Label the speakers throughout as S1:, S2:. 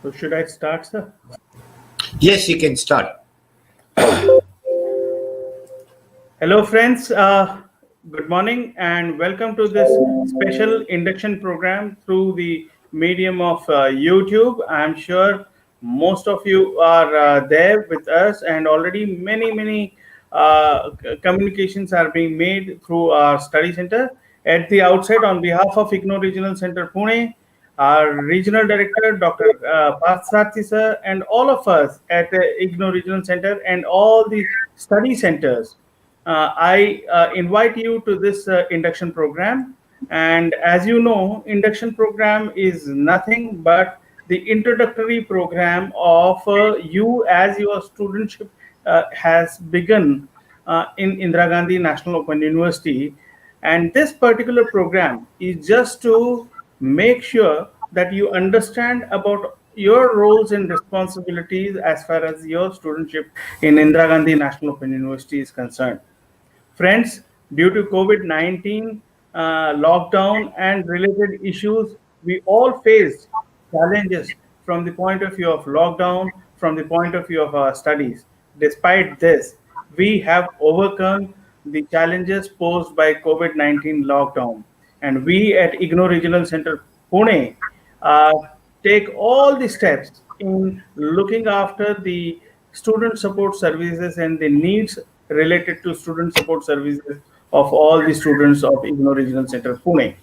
S1: So should I start, sir?
S2: Yes, you can start.
S1: Hello, friends. Good morning and welcome to this special induction program through the medium of YouTube. I'm sure most of you are there with us, and already many communications are being made through our study center. At the outset, on behalf of IGNO Regional Center Pune, our regional director, Dr. Parthasarathy sir, and all of us at IGNO Regional Center and all the study centers. I invite you to this induction program. And as you know, induction program is nothing but the introductory program of you as your studentship has begun in Indira Gandhi National Open University. And this particular program is just to make sure that you understand about your roles and responsibilities as far as your studentship in Indira Gandhi National Open University is concerned. Friends, due to COVID 19 lockdown and related issues, we all faced challenges from the point of view of lockdown, from the point of view of our studies. Despite this, we have overcome the challenges posed by COVID 19 lockdown. And we at IGNO Regional Center Pune uh, take all the steps in looking after the student support services and the needs related to student support services of all the students of IGNO Regional Center Pune.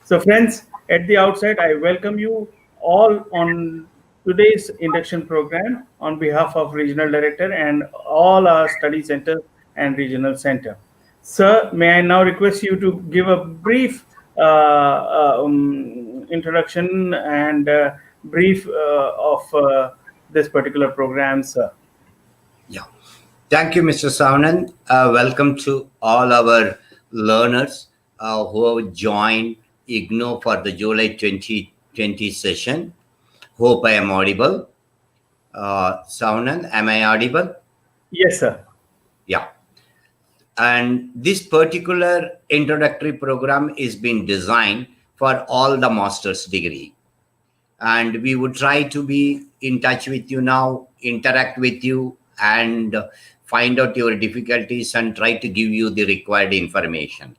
S1: So friends, at the outset, I welcome you all on today's induction program on behalf of Regional Director and all our study centers and regional center. Sir, may I now request you to give a brief introduction and brief of this particular program, sir.
S2: Yeah. Thank you, Mr. Savanand. Welcome to all our learners who have joined IGNO for the July 2020 session. Hope I am audible. Savanand, am I audible?
S1: Yes, sir.
S2: Yeah. And this particular introductory program is being designed for all the master's degree. And we would try to be in touch with you now, interact with you, and find out your difficulties and try to give you the required information.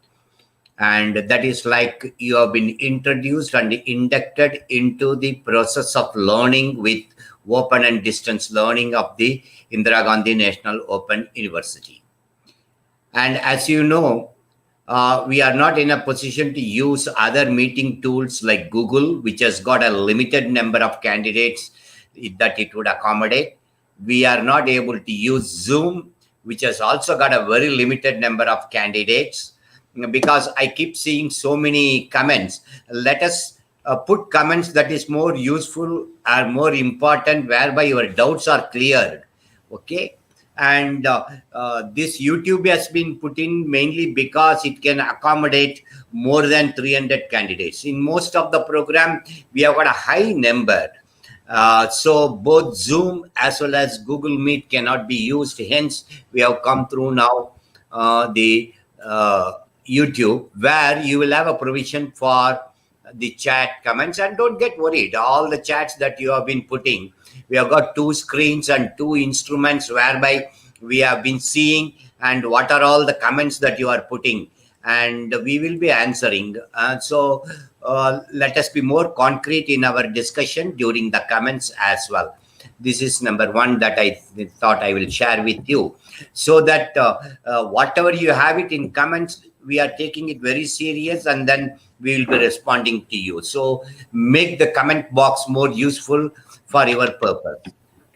S2: And that is like you have been introduced and inducted into the process of learning with open and distance learning of the Indira Gandhi National Open University. And as you know, we are not in a position to use other meeting tools like Google, which has got a limited number of candidates that it would accommodate. We are not able to use Zoom, which has also got a very limited number of candidates. Because I keep seeing so many comments. Let us put comments that is more useful or more important, whereby your doubts are cleared. Okay. And this YouTube has been put in mainly because it can accommodate more than 300 candidates. In most of the program, we have got a high number. So both Zoom as well as Google Meet cannot be used. Hence, we have come through now the YouTube, where you will have a provision for the chat comments. And don't get worried, all the chats that you have been putting, we have got two screens and two instruments whereby we have been seeing and what are all the comments that you are putting, and we will be answering. So let us be more concrete in our discussion during the comments as well. This is number one that I thought I will share with you, so that whatever you have it in comments, we are taking it very serious, and then we will be responding to you. So make the comment box more useful for your purpose.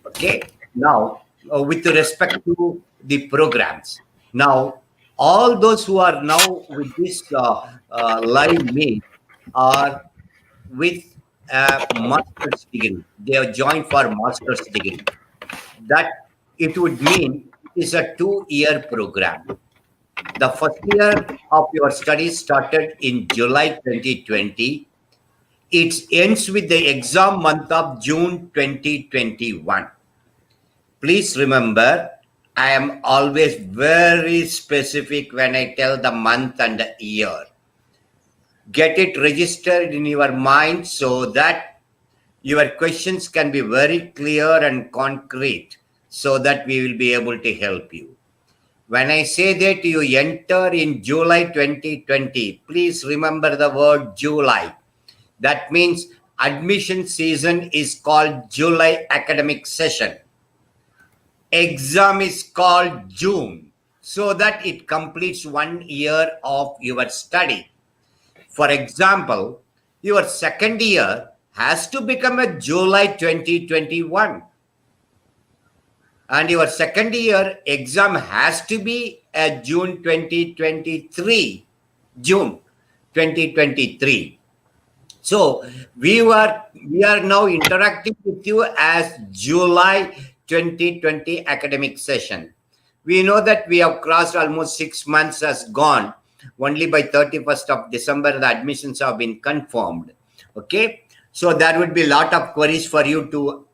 S2: Okay. Now, with respect to the programs, now all those who are now with this live meet are with a master's degree. They have joined for master's degree. That it would mean is a 2-year program. The first year of your studies started in July 2020. It ends with the exam month of June 2021. Please remember, I am always very specific when I tell the month and the year. Get it registered in your mind so that Your questions can be very clear and concrete so that we will be able to help you. When I say that you enter in July 2020, please remember the word July. That means admission season is called July academic session. Exam is called June, so that it completes 1 year of your study. For example, your second year has to become a July 2021, and your second year exam has to be a June 2023. June 2023. So we are now interacting with you as July 2020 academic session. We know that we have crossed almost 6 months has gone. Only by 31st of December the admissions have been confirmed. Okay, so there would be a lot of queries for you to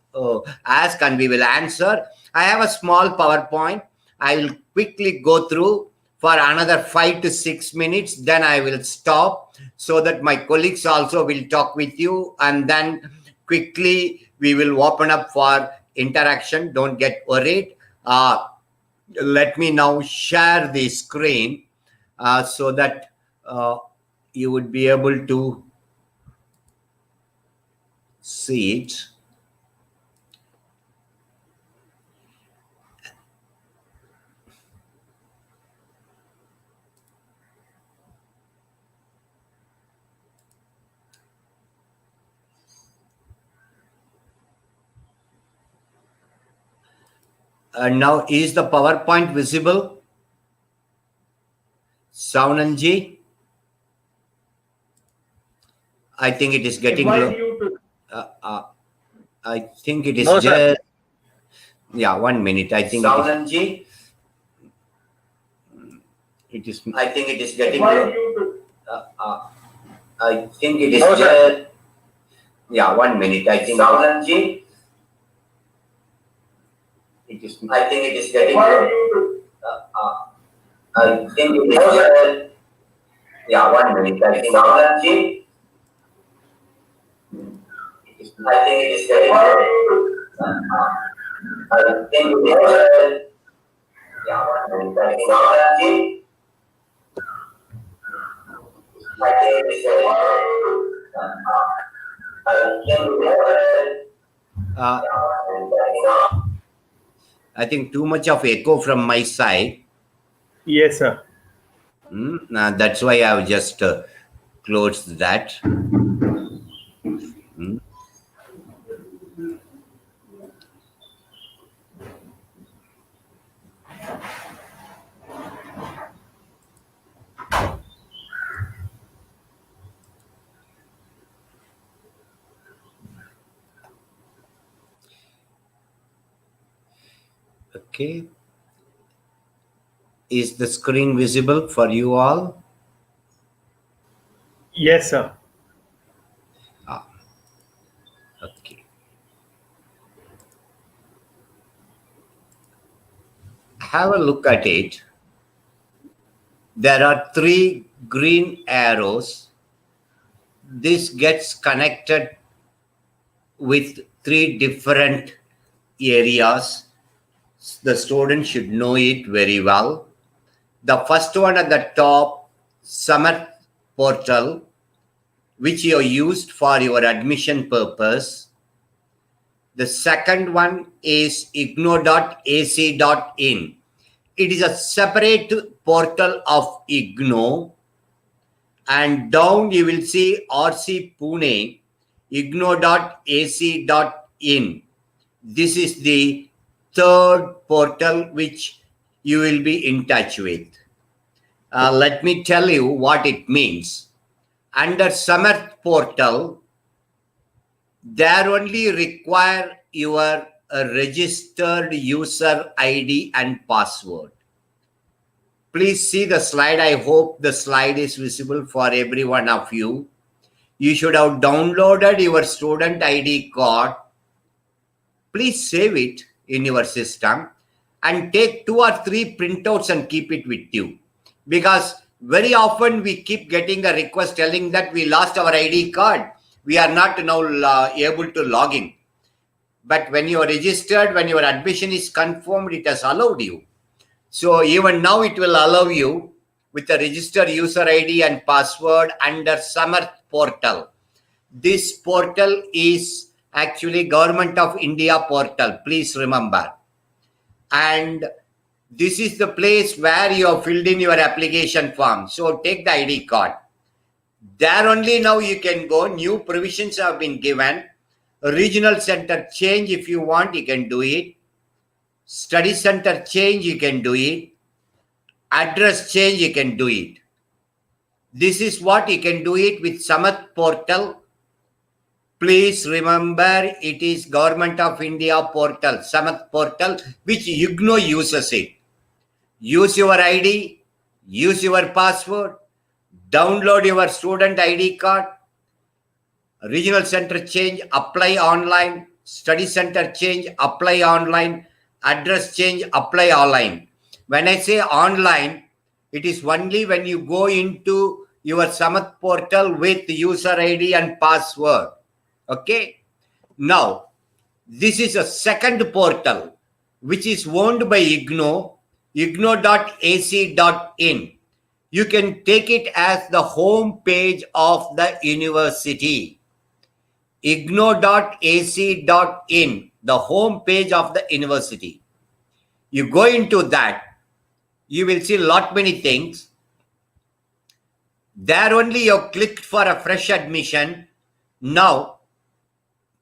S2: ask, and we will answer. I have a small PowerPoint. I will quickly go through for another 5 to 6 minutes. Then I will stop so that my colleagues also will talk with you, and then quickly we will open up for interaction. Don't get worried. Let me now share the screen so that you would be able to see it. Now, is the PowerPoint visible? Saunanji? I think it is getting low. I think it is
S1: No,
S2: just...
S1: sir.
S2: Yeah, 1 minute. I think
S3: Saunanji,
S2: it is...
S3: I think it is getting low. I think it is
S1: No,
S3: just...
S1: sir.
S2: Yeah, 1 minute. I think...
S3: Saunanji,
S2: It is...
S3: I think it is getting low. I think it is just... Yeah, 1 minute. I think... Saunanji, I think it is getting low. I think it is just... Yeah, 1 minute. I think... Saunanji, I think it is getting low. I think it is just...
S2: I think too much of echo from my side.
S1: Yes, sir.
S2: That's why I've just closed that. Okay. Is the screen visible for you all?
S1: Yes, sir.
S2: Okay. Have a look at it. There are 3 green arrows. This gets connected with 3 different areas. The student should know it very well. The first one at the top, Summer Portal, which you used for your admission purpose. The second one is igno.ac.in. It is a separate portal of IGNO. And down you will see RC Pune, igno.ac.in. This is the third portal which you will be in touch with. Let me tell you what it means. Under Summer Portal, there only require your registered user ID and password. Please see the slide. I hope the slide is visible for every one of you. You should have downloaded your student ID card. Please save it in your system and take 2 or 3 printouts and keep it with you. Because very often we keep getting a request telling that we lost our ID card. we are not now able to log in. But when you are registered, when your admission is confirmed, it has allowed you. So even now it will allow you with a registered user ID and password under Samarth portal. This portal is actually Government of India portal, please remember. And this is the place where you have filled in your application form. So take the ID card. There only now you can go. New provisions have been given. Regional center change, if you want, you can do it. Study center change, you can do it. Address change, you can do it. This is what you can do it with Samarth portal. Please remember, it is Government of India portal, Samarth portal, which IGNO uses it. Use your ID, use your password, download your student ID card, regional center change, apply online, study center change, apply online, address change, apply online. When I say online, it is only when you go into your Samarth portal with user ID and password. Okay. Now, this is a second portal which is owned by IGNO, igno.ac.in. You can take it as the home page of the university. igno.ac.in, the home page of the university. You go into that, you will see lot many things. There only you clicked for a fresh admission. Now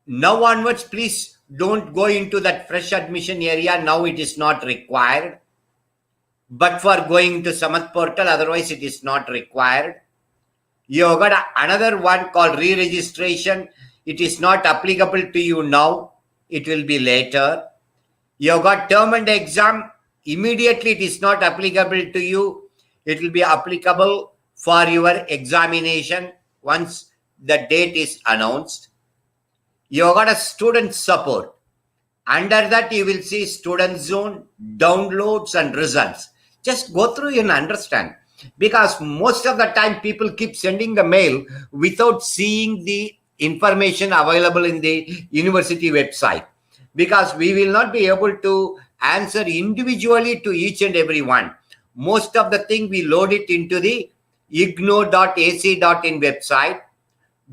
S2: onwards, please don't go into that fresh admission area. Now it is not required. But for going to Samarth portal, otherwise it is not required. You have got another one called re-registration. It is not applicable to you now. It will be later. You have got term and exam. Immediately it is not applicable to you. It will be applicable for your examination once the date is announced. You have got a student support. Under that you will see student zone, downloads and results. Just go through and understand. Because most of the time people keep sending the mail without seeing the information available in the university website. Because we will not be able to answer individually to each and every one. Most of the thing we load it into the igno.ac.in website.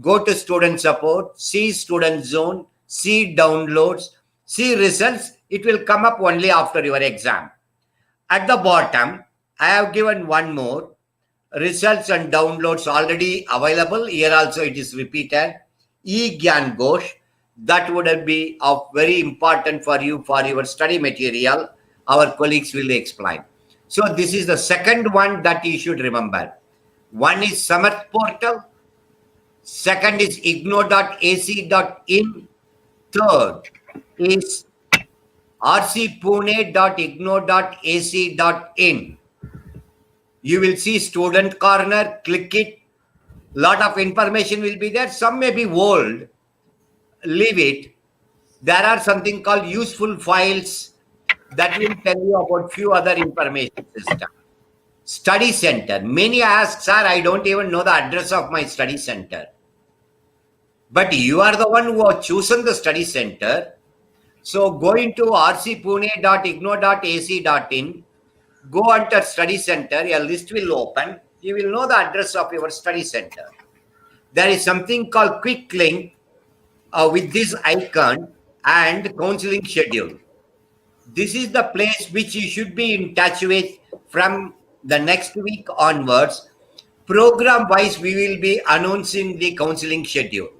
S2: Go to student support, see student zone, see downloads, see results. It will come up only after your exam. At the bottom, I have given one more. Results and downloads already available. Here also it is repeated. E-Gyan Ghosh. That would be of very important for you for your study material. Our colleagues will explain. So this is the second one that you should remember. One is Samarth portal. Second is igno.ac.in. Third is rcpune.igno.ac.in. You will see student corner, click it. Lot of information will be there. Some may be old. Leave it. There are something called useful files that will tell you about few other information system. Study center. Many ask, sir, I don't even know the address of my study center. But you are the one who have chosen the study center. So go into rcpune.igno.ac.in. Go under study center. A list will open. You will know the address of your study center. There is something called quick link with this icon and counseling schedule. This is the place which you should be in touch with from the next week onwards. Program wise, we will be announcing the counseling schedule.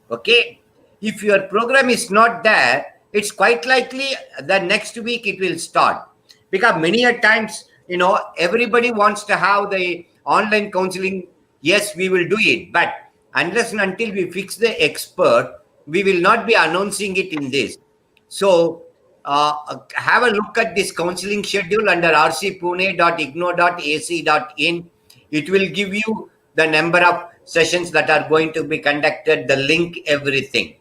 S2: Okay. If your program is not there, it's quite likely the next week it will start. Because many a times, everybody wants to have the online counseling. Yes, we will do it. But unless and until we fix the expert, we will not be announcing it in this. So have a look at this counseling schedule under rcpune.igno.ac.in. It will give you the number of sessions that are going to be conducted, the link, everything.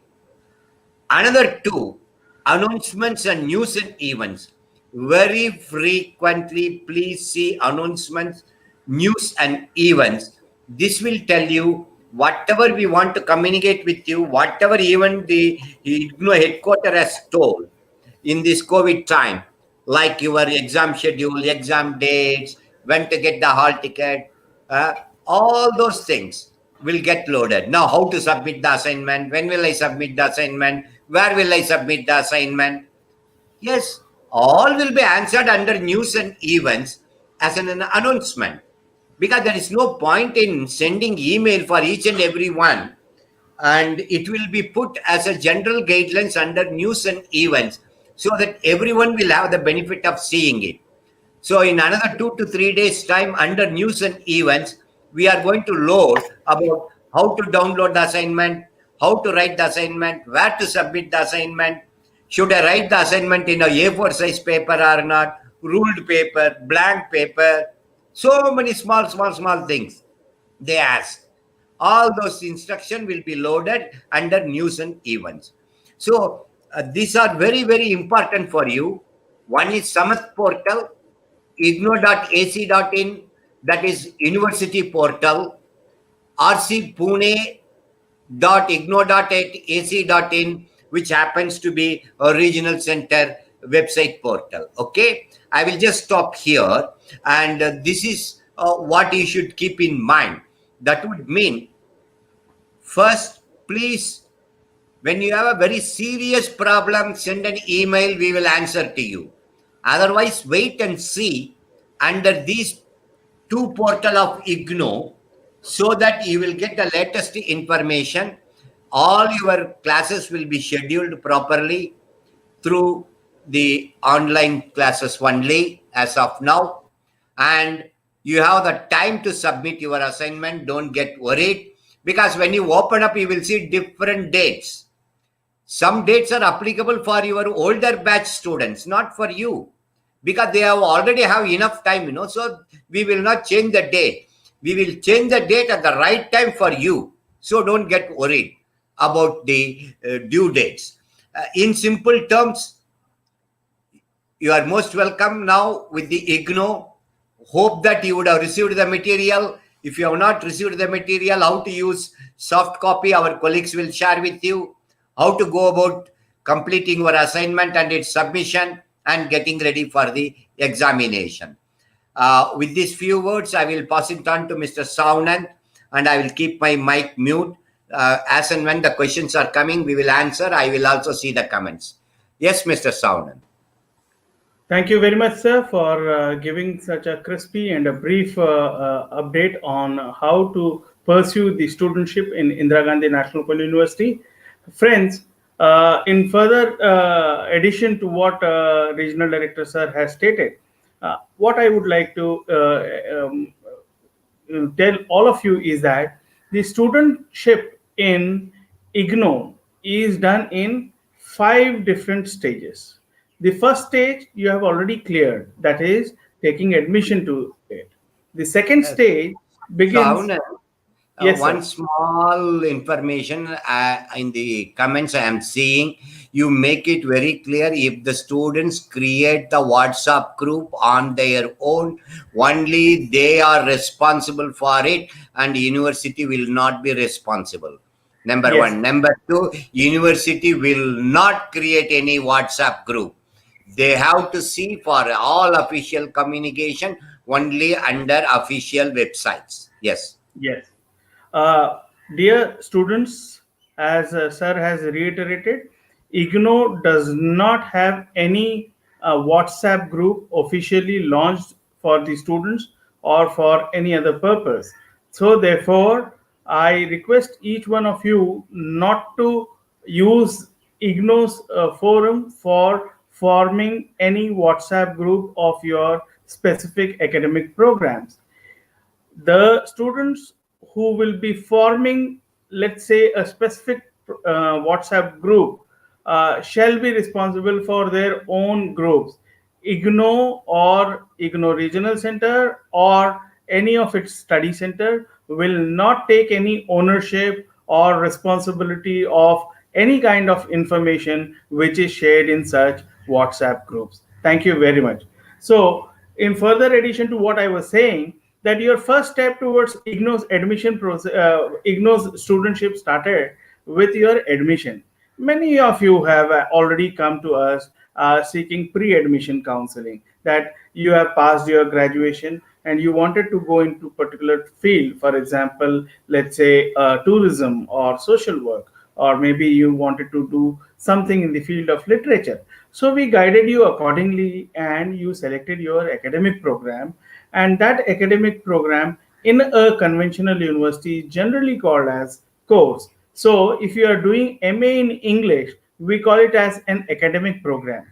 S2: Another two, announcements and news and events. Very frequently, please see announcements, news and events. This will tell you whatever we want to communicate with you, whatever even the headquarter has told in this COVID time, like your exam schedule, exam dates, when to get the hall ticket, uh, all those things will get loaded. Now, how to submit the assignment? When will I submit the assignment? Where will I submit the assignment? Yes, all will be answered under news and events as an announcement, because there is no point in sending email for each and every one, and it will be put as a general guidelines under news and events so that everyone will have the benefit of seeing it. So in another 2 to 3 days time, under news and events, we are going to load about how to download the assignment, how to write the assignment, where to submit the assignment, should I write the assignment in a A4 size paper or not, ruled paper, blank paper, so many small things they ask. All those instruction will be loaded under news and events. So these are very important for you. One is Samath portal, igno.ac.in, that is university portal, RC Pune .igno.ac.in, which happens to be a regional center website portal. Okay, I will just stop here, and this is what you should keep in mind. That would mean, first, please, when you have a very serious problem, send an email, we will answer to you. Otherwise, wait and see under these two portal of IGNO, so that you will get the latest information. All your classes will be scheduled properly through the online classes only as of now. And you have the time to submit your assignment. Don't get worried, because when you open up, you will see different dates. Some dates are applicable for your older batch students, not for you, because they have already have enough time, so we will not change the date. We will change the date at the right time for you. So don't get worried about the due dates. In simple terms, you are most welcome now with the IGNO. Hope that you would have received the material. If you have not received the material, how to use soft copy, our colleagues will share with you. How to go about completing your assignment and its submission and getting ready for the examination. With these few words, I will pass it on to Mr. Saunand, and I will keep my mic mute. As and when the questions are coming, we will answer. I will also see the comments. Yes, Mr. Saunand.
S1: Thank you very much, sir, for giving such a crispy and a brief update on how to pursue the studentship in Indira Gandhi National Open University. Friends, in further addition to what Regional Director Sir has stated, what I would like to tell all of you is that the studentship in IGNO is done in 5 different stages. The first stage you have already cleared, that is taking admission to it. The second
S2: Yes.
S1: stage begins.
S2: Saunand,
S1: Yes,
S2: one
S1: sir.
S2: small information in the comments I am seeing, you make it very clear, if the students create the WhatsApp group on their own, only they are responsible for it, and university will not be responsible. Number
S1: Yes.
S2: one. Number two, university will not create any WhatsApp group. They have to see for all official communication only under official websites. Yes.
S1: Yes. Uh, Dear students, as Sir has reiterated, IGNO does not have any WhatsApp group officially launched for the students or for any other purpose. So, therefore, I request each one of you not to use IGNO's forum for forming any WhatsApp group of your specific academic programs. The students who will be forming, let's say, a specific WhatsApp group shall be responsible for their own groups. IGNO or IGNO Regional Center or any of its study center will not take any ownership or responsibility of any kind of information which is shared in such WhatsApp groups. Thank you very much. So, in further addition to what I was saying, that your first step towards IGNO's admission process, IGNO's studentship started with your admission. Many of you have already come to us seeking pre-admission counseling, that you have passed your graduation and you wanted to go into particular field, for example, let's say tourism or social work, or maybe you wanted to do something in the field of literature. So we guided you accordingly and you selected your academic program, and that academic program in a conventional university is generally called as course. So if you are doing MA in English, we call it as an academic program.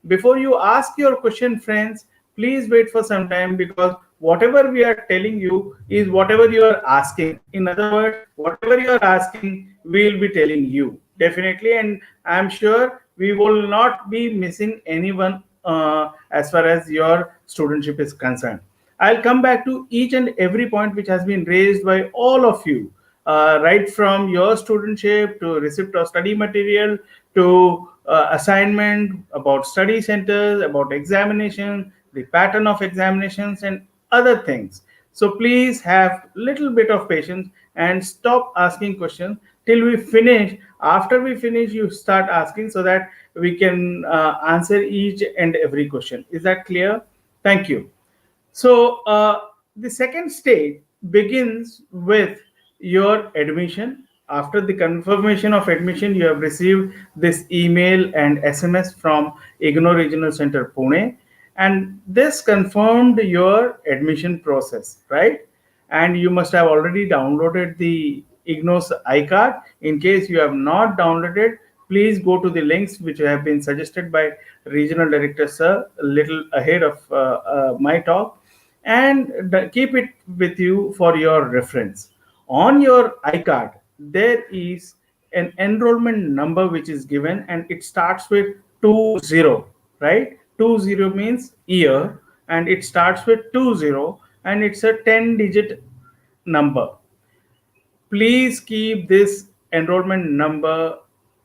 S1: Before you ask your question, friends, please wait for some time, because whatever we are telling you is whatever you are asking. In other words, whatever you are asking, we will be telling you definitely, and I'm sure we will not be missing anyone as far as your studentship is concerned. I'll come back to each and every point which has been raised by all of you, right from your studentship to receipt of study material to assignment, about study centers, about examination, the pattern of examinations, and other things. So please have little bit of patience and stop asking questions till we finish. After we finish, you start asking so that we can answer each and every question. Is that clear? Thank you. So the second stage begins with your admission. After the confirmation of admission, you have received this email and SMS from IGNOR Regional Center Pune, and this confirmed your admission process, right? And you must have already downloaded the IGNOS iCard. In case you have not downloaded, please go to the links which have been suggested by Regional Director Sir a little ahead of my talk, and keep it with you for your reference. On your iCard, there is an enrollment number which is given, and it starts with 20, right? 20 means year, and it starts with 20, and it's a 10-digit number. Please keep this enrollment number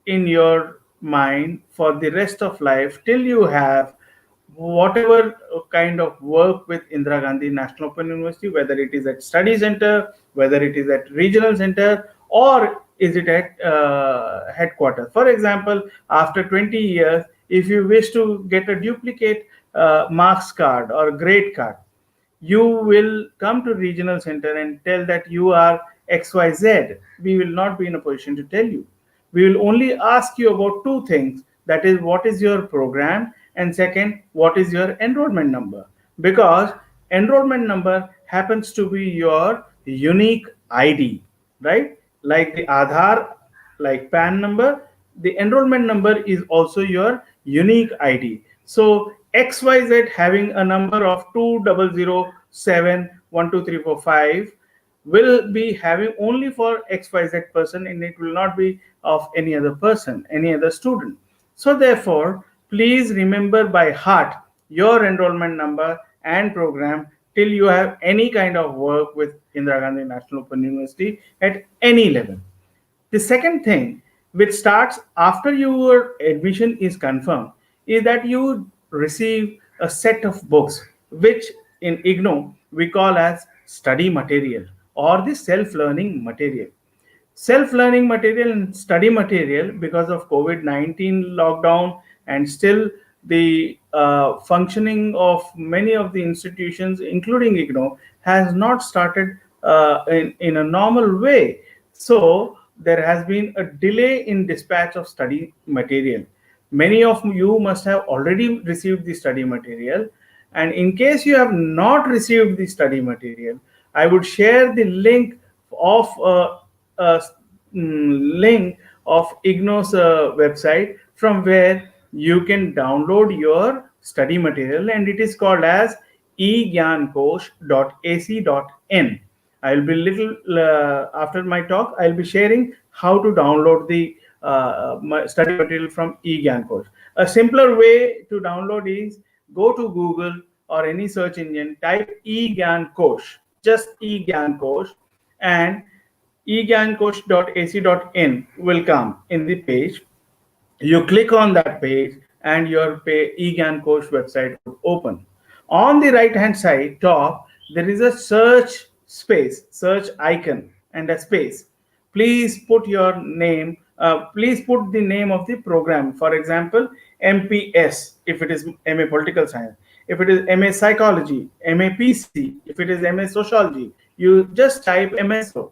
S1: in your mind for the rest of life till you have whatever kind of work with Indira Gandhi National Open University, whether it is at study center, whether it is at regional center, or is it at headquarters. For example, after 20 years, if you wish to get a duplicate marks card or grade card, you will come to regional center and tell that you are XYZ. We will not be in a position to tell you. We will only ask you about two things, that is, what is your program, and second, what is your enrollment number, because enrollment number happens to be your unique ID, right? Like the Aadhaar, like PAN number, the enrollment number is also your unique ID. So XYZ having a number of 20071234 will be having only for XYZ person, and it will not be of any other person, any other student. So therefore, please remember by heart your enrollment number and program till you have any kind of work with Indira Gandhi National Open University at any level. The second thing, which starts after your admission is confirmed, is that you receive a set of books, which in IGNO we call as study material or the self-learning material. Self-learning material and study material, because of COVID-19 lockdown and still the functioning of many of the institutions, including IGNO, has not started in a normal way. So there has been a delay in dispatch of study material. Many of you must have already received the study material, and in case you have not received the study material, I would share the link of uh, link of IGNO's website, from where you can download your study material, and it is called as egyankosh.ac.in. I'll be little after my talk, I'll be sharing how to download the study material from eGyankosh. A simpler way to download is go to Google or any search engine, type eGyankosh, just eGyankosh, and egyankosh.ac.in will come in the page. You click on that page and your eGyankosh website would open. On the right hand side top, there is a search space, search icon, and a space. Please put your name. Please put the name of the program. For example, MPS if it is MA Political Science. If it is MA Psychology, MA PC. If it is MA Sociology, you just type MSO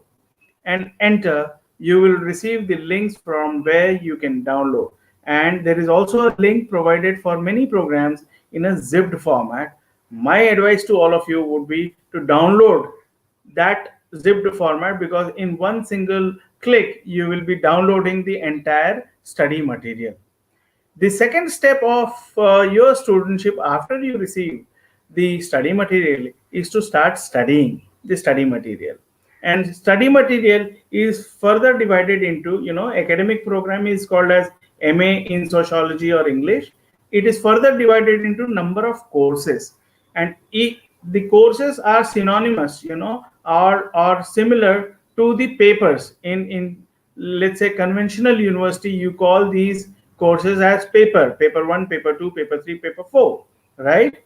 S1: and enter. You will receive the links from where you can download. And there is also a link provided for many programs in a zipped format. My advice to all of you would be to download that zipped format, because in one single click you will be downloading the entire study material. The second step of your studentship after you receive the study material is to start studying the study material. And study material is further divided into, academic program is called as MA in sociology or English. It is further divided into number of courses, and the courses are synonymous, or similar to the papers. In let's say conventional university, you call these courses as paper 1, paper 2, paper 3, paper 4, right?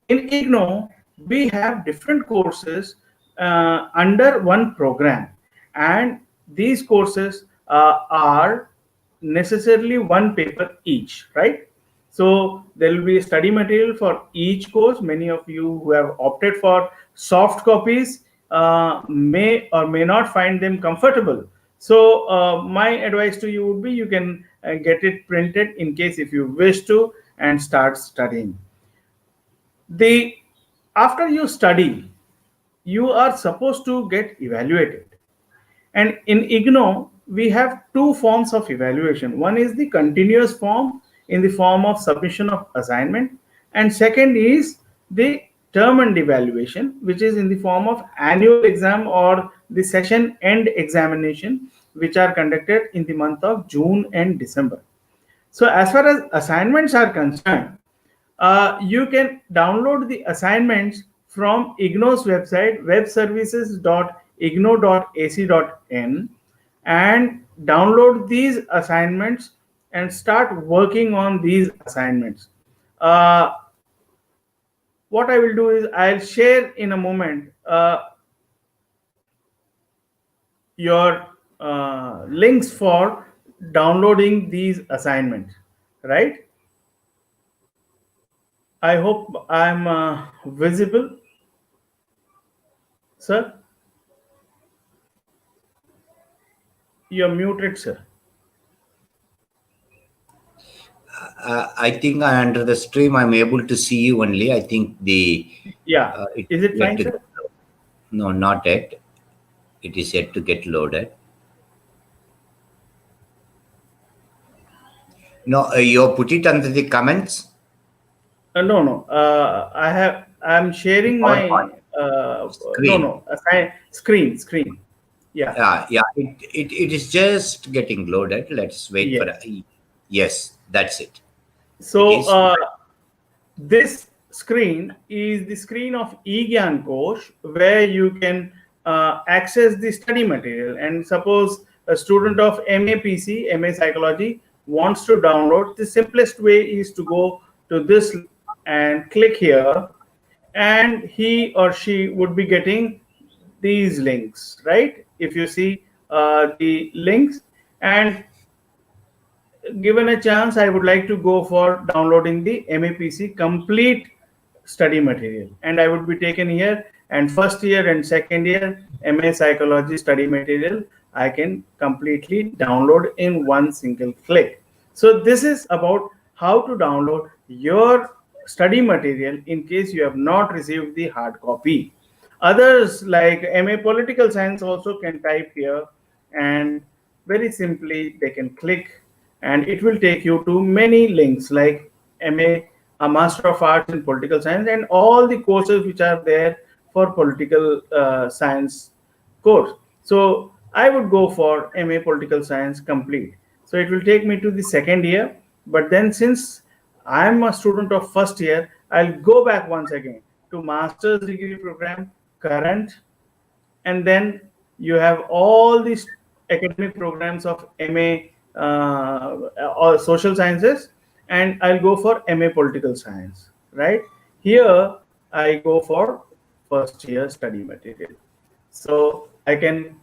S1: In IGNO, we have different courses under one program, and these courses are necessarily one paper each, right? So there will be a study material for each course. Many of you who have opted for soft copies may or may not find them comfortable. So my advice to you would be, you can get it printed in case if you wish to, and start studying. The After you study, you are supposed to get evaluated. And in IGNO, we have two forms of evaluation. One is the continuous form in the form of submission of assignment, and second is the term and evaluation, which is in the form of annual exam or the session end examination, which are conducted in the month of June and December. So as far as assignments are concerned, you can download the assignments from IGNO's website, webservices.igno.ac.in, and download these assignments and start working on these assignments. Uh, what I will do is I'll share in a moment your links for downloading these assignments, right? I hope I'm visible, sir. You're muted, sir.
S2: I think under the stream, I'm able to see you only. I think
S1: Yeah.
S2: it's
S1: Is it
S2: yet
S1: fine,
S2: to,
S1: sir?
S2: no, not yet. It is yet to get loaded. No, you put it under the comments.
S1: No, no. I'm sharing my.
S2: PowerPoint
S1: No,
S2: screen.
S1: no. Screen. Yeah.
S2: Yeah. It is just getting loaded. Let's wait for.
S1: Yes.
S2: Yes, that's it. It
S1: So
S2: is.
S1: this screen is the screen of eGyan Coach, where you can access the study material. And suppose a student of MA PC, MA Psychology wants to download, the simplest way is to go to this and click here, and he or she would be getting these links, right? If you see the links, and given a chance, I would like to go for downloading the MAPC complete study material, and I would be taken here. And first year and second year MA Psychology study material, I can completely download in one single click. So this is about how to download your study material in case you have not received the hard copy. Others like MA Political Science also can type here, and very simply they can click, and it will take you to many links like MA, a Master of Arts in Political Science, and all the courses which are there for political science course. So I would go for MA Political Science complete. So it will take me to the second year, but then since I am a student of first year, I'll go back once again to master's degree program current, and then you have all these academic programs of MA or social sciences, and I'll go for MA political science. Right here, I go for first year study material. So I can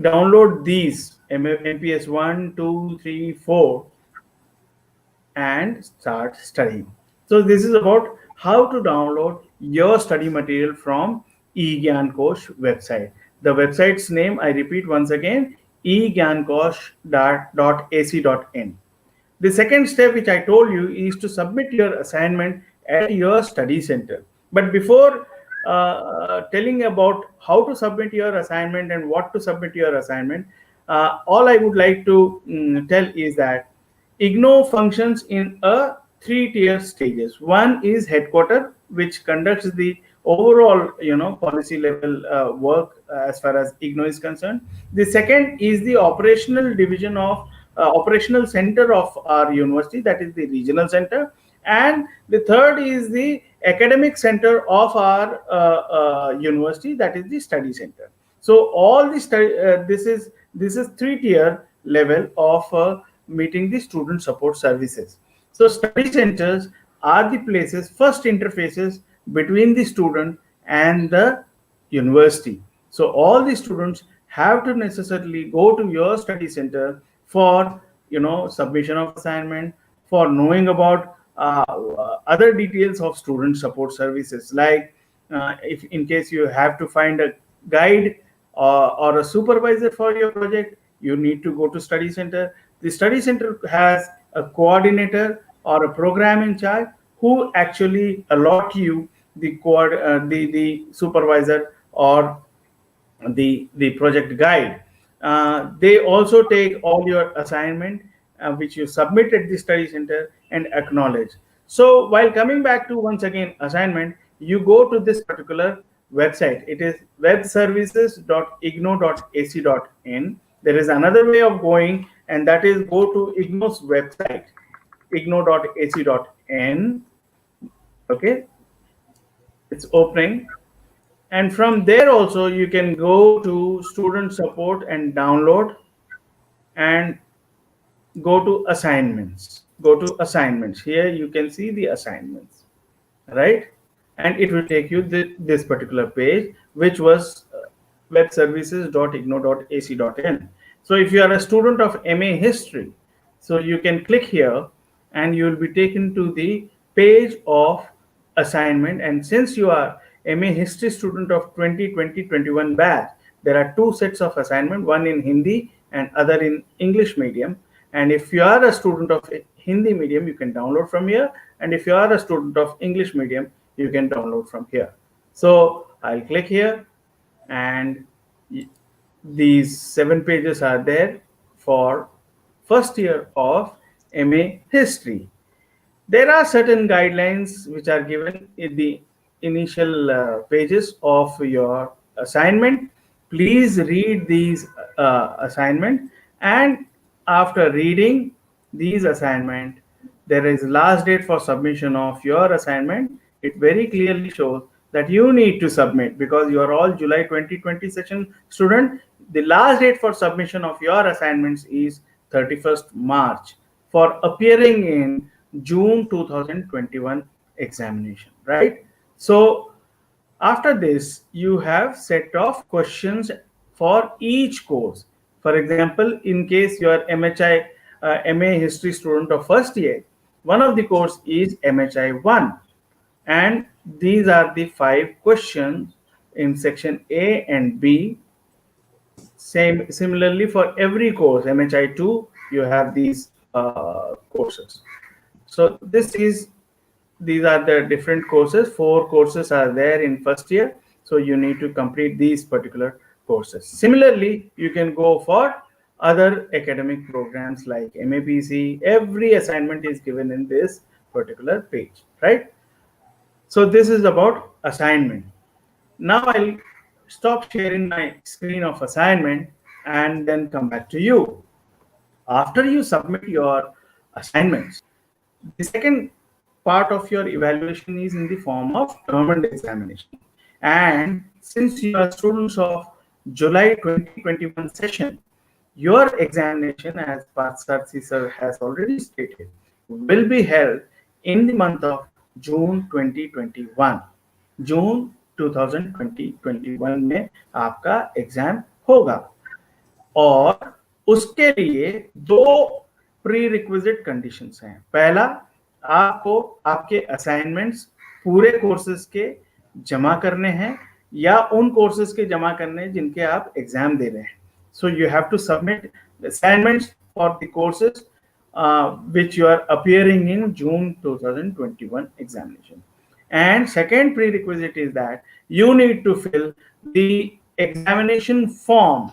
S1: download these MPS 1, 2, 3, 4 and start studying. So this is about how to download your study material from eGyanKosh website. The website's name, I repeat once again, egyankosh.ac.in. The second step, which I told you, is to submit your assignment at your study center. But before telling about how to submit your assignment and what to submit your assignment, all I would like to tell is that IGNO functions in a three-tier stages. One is headquarter, which conducts the overall, policy level work as far as IGNO is concerned. The second is the operational division of operational center of our university, that is the regional center, and the third is the academic center of our university, that is the study center. So all the this is three-tier level of meeting the student support services. So study centers are the places, first interfaces between the student and the university. So all the students have to necessarily go to your study center for submission of assignment, for knowing about other details of student support services, like if in case you have to find a guide or a supervisor for your project, you need to go to study center. The study center has a coordinator or a program in charge who actually allot you the supervisor or the project guide. They also take all your assignment which you submit at the study center and acknowledge. So while coming back to once again assignment, you go to this particular website. It is webservices.igno.ac.in. There is another way of going, and that is go to IGNO's website, igno.ac.in. Okay, it's opening, and from there also you can go to student support and download, and go to assignments. Here you can see the assignments, right? And it will take you this particular page, which was webservices.igno.ac.in. So if you are a student of MA history, so you can click here and you will be taken to the page of assignment. And since you are MA history student of 2020-21 batch, there are two sets of assignment, one in Hindi and other in English medium. And if you are a student of Hindi medium, you can download from here, and if you are a student of English medium, you can download from here. So I'll click here, and these 7 pages are there for first year of MA history. There are certain guidelines which are given in the initial pages of your assignment. Please read these assignment, and after reading these assignment, there is last date for submission of your assignment. It very clearly shows that you need to submit, because you are all July 2020 session student. The last date for submission of your assignments is 31st March for appearing in June 2021 examination, right? So after this, you have set of questions for each course. For example, in case you are MA history student of first year, one of the course is MHI 1, and these are the 5 questions in section A and B. Similarly for every course, MHI 2, you have these courses. So these are the different courses. 4 courses are there in first year, so you need to complete these particular courses. Similarly, you can go for other academic programs like MAPC. Every assignment is given in this particular page, right? So this is about assignment. Now I'll stop sharing my screen of assignment and then come back to you. After you submit your assignments, the second part of your evaluation is in the form of government examination. And since you are students of July 2021 session, your examination, as Patsarsi sir has already stated, will be held in the month of June 2021. June 2020-21 में आपका exam होगा। और उसके लिए दो pre requisite conditions हैं। पहला, आपको आपके असाइनमेंट्स पूरे कोर्सेज के जमा करने हैं या उन कोर्सेज के जमा करने हैं जिनके आप एग्जाम दे रहे हैं। So you have to submit assignments for the courses which you are appearing in June 2021 examination. And second prerequisite is that you need to fill the examination form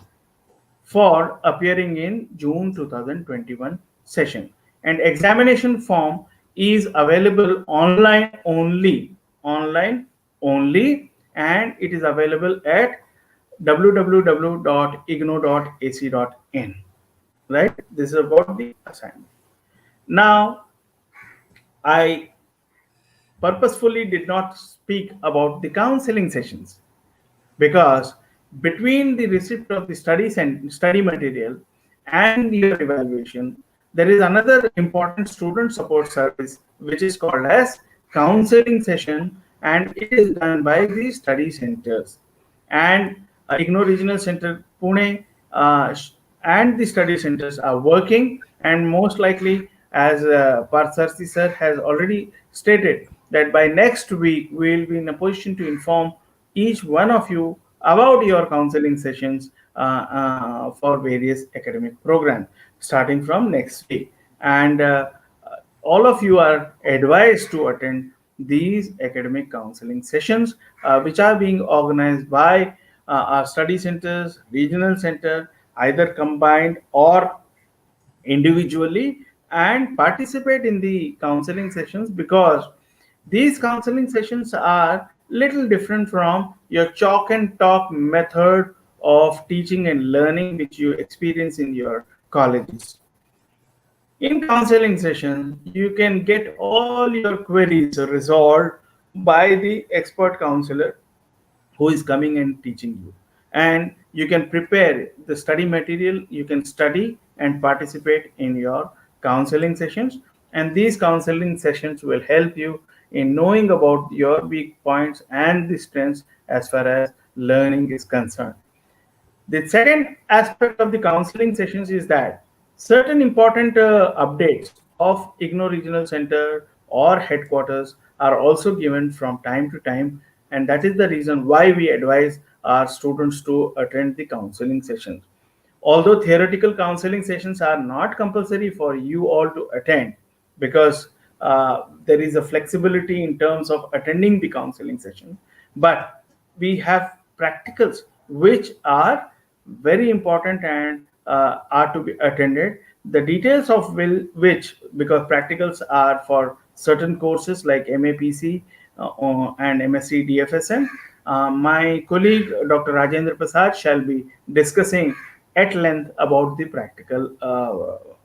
S1: for appearing in June 2021 session. And examination form is available online only, and it is available at www.igno.ac.in. Right? This is about the assignment. Now, I purposefully did not speak about the counseling sessions because between the receipt of the study material and your evaluation, there is another important student support service which is called as counseling session, and it is done by the study centers. And IGNO Regional Center Pune and the study centers are working, and most likely, as Parth Sarsi sir has already stated, that by next week we will be in a position to inform each one of you about your counseling sessions for various academic programs starting from next week. And all of you are advised to attend these academic counseling sessions, which are being organized by our study centers, regional center, either combined or individually, and participate in the counseling sessions because these counseling sessions are little different from your chalk and talk method of teaching and learning which you experience in your colleges. In counseling session, you can get all your queries resolved by the expert counselor who is coming and teaching you. And you can prepare the study material, you can study and participate in your counseling sessions. And these counseling sessions will help you in knowing about your weak points and the strengths as far as learning is concerned. The second aspect of the counseling sessions is that certain important updates of IGNO Regional Center or headquarters are also given from time to time, and that is the reason why we advise our students to attend the counseling sessions. Although theoretical counseling sessions are not compulsory for you all to attend, because there is a flexibility in terms of attending the counseling session, but we have practicals which are very important and are to be attended. The details of which, because practicals are for certain courses like MAPC and MSc DFSM, my colleague Dr. Rajendra Prasad shall be discussing at length about the practical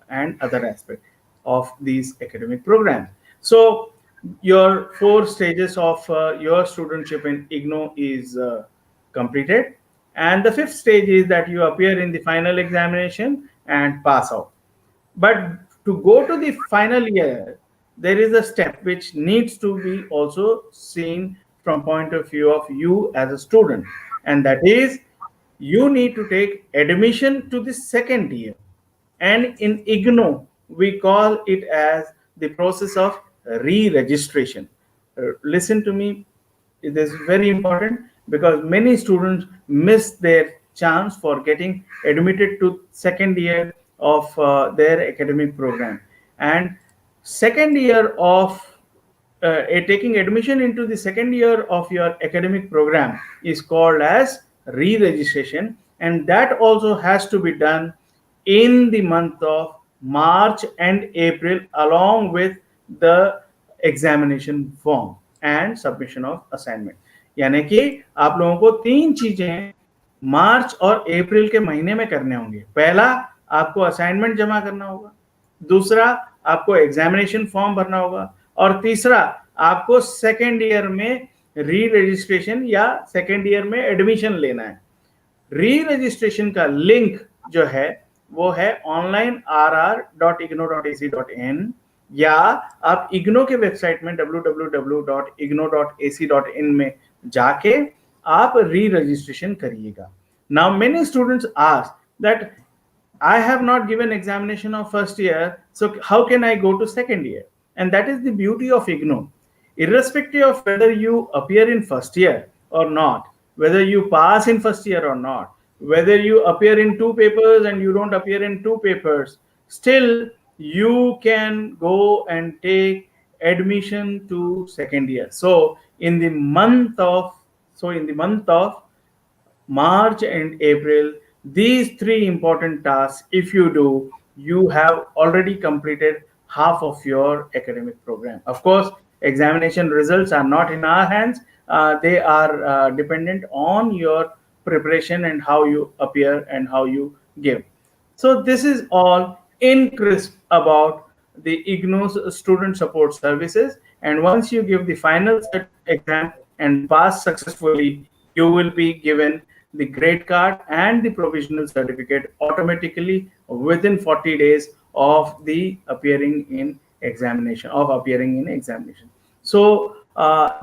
S1: and other aspects of these academic programs. So your four stages of your studentship in IGNO is completed, and the fifth stage is that you appear in the final examination and pass out. But to go to the final year, there is a step which needs to be also seen from point of view of you as a student, and that is you need to take admission to the second year. And in IGNO, we call it as the process of re-registration. Listen to me, it is very important because many students miss their chance for getting admitted to second year of their academic program. And second year of taking admission into the second year of your academic program is called as re-registration, and that also has to be done in the month of March and April along with the examination form and submission of assignment. यानी कि आप लोगों को तीन चीजें मार्च और अप्रैल के महीने में करने होंगे। पहला, आपको असाइनमेंट जमा करना होगा, दूसरा आपको एग्जामिनेशन फॉर्म भरना होगा, और तीसरा आपको सेकेंड ईयर में री रजिस्ट्रेशन या सेकेंड ईयर में एडमिशन लेना है। री रजिस्ट्रेशन का लिंक जो है वो है online.rr.igno.ac.in, या आप इग्नो के वेबसाइट में www.igno.ac.in में जाके आप री रजिस्ट्रेशन करिएगा. Now many students ask that I have not given examination of first year, so how can I go to second year? And that is the beauty of IGNOU. Irrespective of whether you appear in first year or not, whether you pass in first year or not, whether you appear in two papers and you don't appear in two papers, still you can go and take admission to second year. In the month of March and April, these three important tasks, if you do, you have already completed half of your academic program. Of course, examination results are not in our hands, they are dependent on your preparation and how you appear and how you give. So this is all in crisp about the IGNOU's student support services. And once you give the final exam and pass successfully, you will be given the grade card and the provisional certificate automatically within 40 days of the appearing in examination. So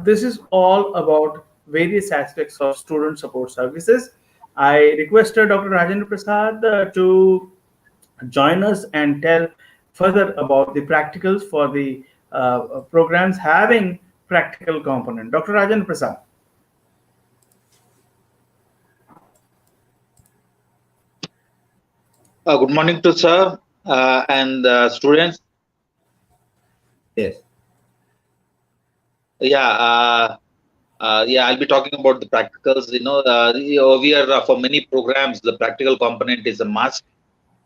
S1: this is all about various aspects of student support services. I requested Dr. Rajendra Prasad to join us and tell further about the practicals for the programs having practical component. Dr. Rajendra Prasad.
S4: Good morning to sir and students.
S2: Yes.
S4: Yeah, I'll be talking about the practicals. Over here for many programs, the practical component is a must.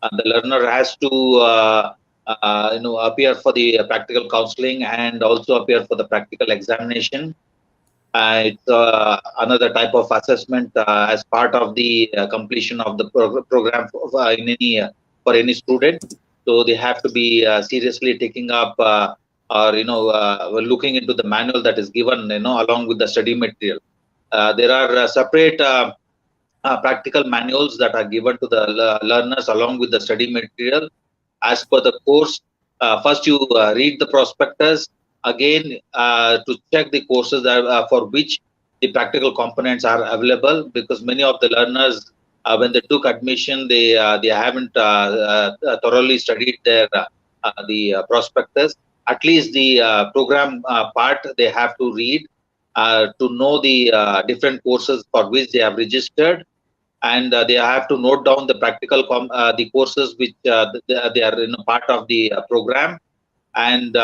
S4: The learner has to, appear for the practical counseling and also appear for the practical examination. It's another type of assessment as part of the completion of the program for any student. So they have to be seriously taking up or looking into the manual that is given along with the study material. There are separate practical manuals that are given to the learners along with the study material as per the course. First, you read the prospectus again to check the courses that, for which the practical components are available, because many of the learners, when they took admission, they haven't thoroughly studied their the prospectus. At least the program part they have to read to know the different courses for which they have registered, and they have to note down the practical the courses which they are part of the program, and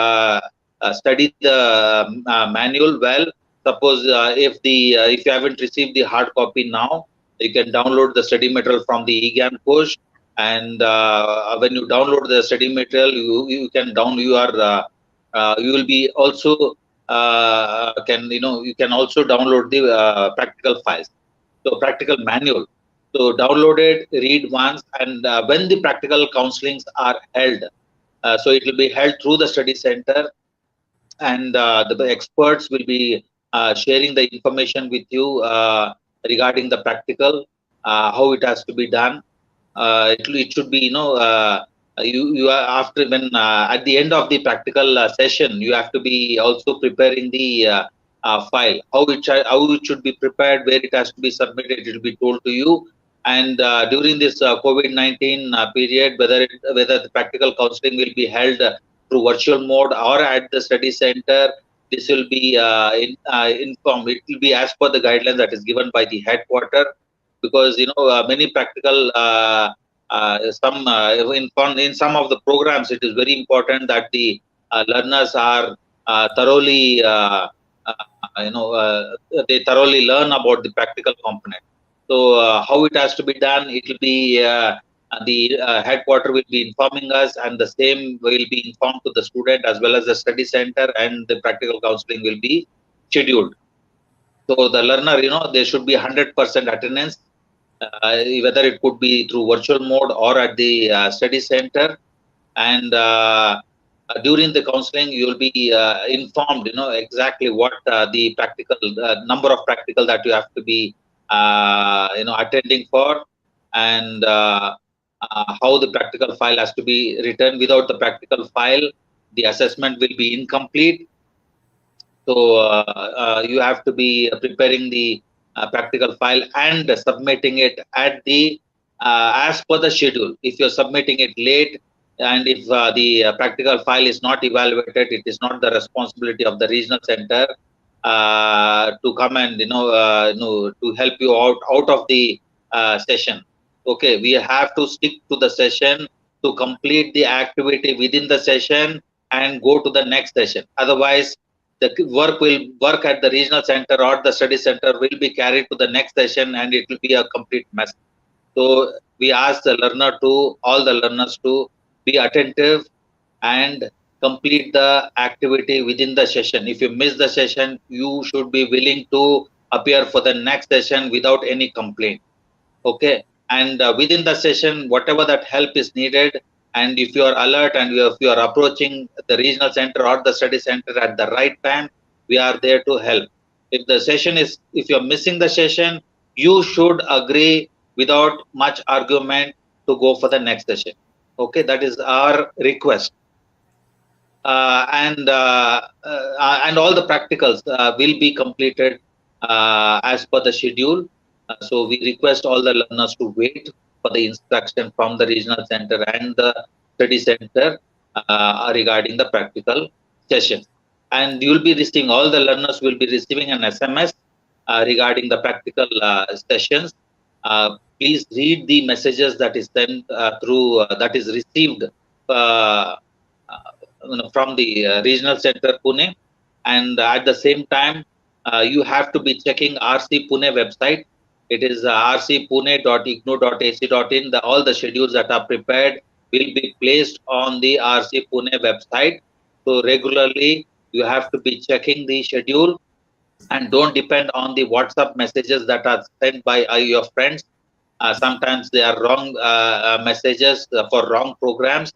S4: study the manual well. Suppose if you haven't received the hard copy now, you can download the study material from the eGAN course, and when you download the study material, you will be also you can also download the practical files. So practical manual. So download it, read once, and when the practical counselings are held, so it will be held through the study center, and the experts will be sharing the information with you regarding the practical, how it has to be done. It should be you are after when at the end of the practical session, you have to be also preparing the file, how it should be prepared, where it has to be submitted. It will be told to you. And during this COVID-19 period, whether the practical counseling will be held through virtual mode or at the study center, this will be informed. It will be as per the guidelines that is given by the headquarter, because many practical in some of the programs, it is very important that the learners are thoroughly they thoroughly learn about the practical component. So how it has to be done, it will be the headquarter will be informing us, and the same will be informed to the student as well as the study center, and the practical counseling will be scheduled. So the learner, there should be 100% attendance, whether it could be through virtual mode or at the study center. And during the counseling, you will be informed, exactly what the practical number of practical that you have to be, attending for, and how the practical file has to be written. Without the practical file, the assessment will be incomplete. So you have to be preparing the practical file and submitting it at the as per the schedule. If you're submitting it late and if the practical file is not evaluated, it is not the responsibility of the regional center to come and to help you out of the session. Okay, we have to stick to the session to complete the activity within the session and go to the next session. Otherwise, the work at the regional center or the study center will be carried to the next session and it will be a complete mess. So we ask all the learners to be attentive and complete the activity within the session. If you miss the session, you should be willing to appear for the next session without any complaint. Okay, and within the session, whatever that help is needed, and if you are alert and if you are approaching the regional center or the study center at the right time, we are there to help. If you're missing the session, you should agree without much argument to go for the next session. Okay, that is our request. And all the practicals will be completed as per the schedule. So we request all the learners to wait for the instruction from the regional center and the study center regarding the practical session. And you will be receiving, all the learners will be receiving an SMS regarding the practical sessions. Please read the messages that is sent that is received uh, from the regional center Pune, and at the same time you have to be checking RC Pune website. It is rcpune.ignou.ac.in. All the schedules that are prepared will be placed on the RC Pune website. So regularly you have to be checking the schedule and don't depend on the WhatsApp messages that are sent by your friends. Sometimes they are wrong messages for wrong programs.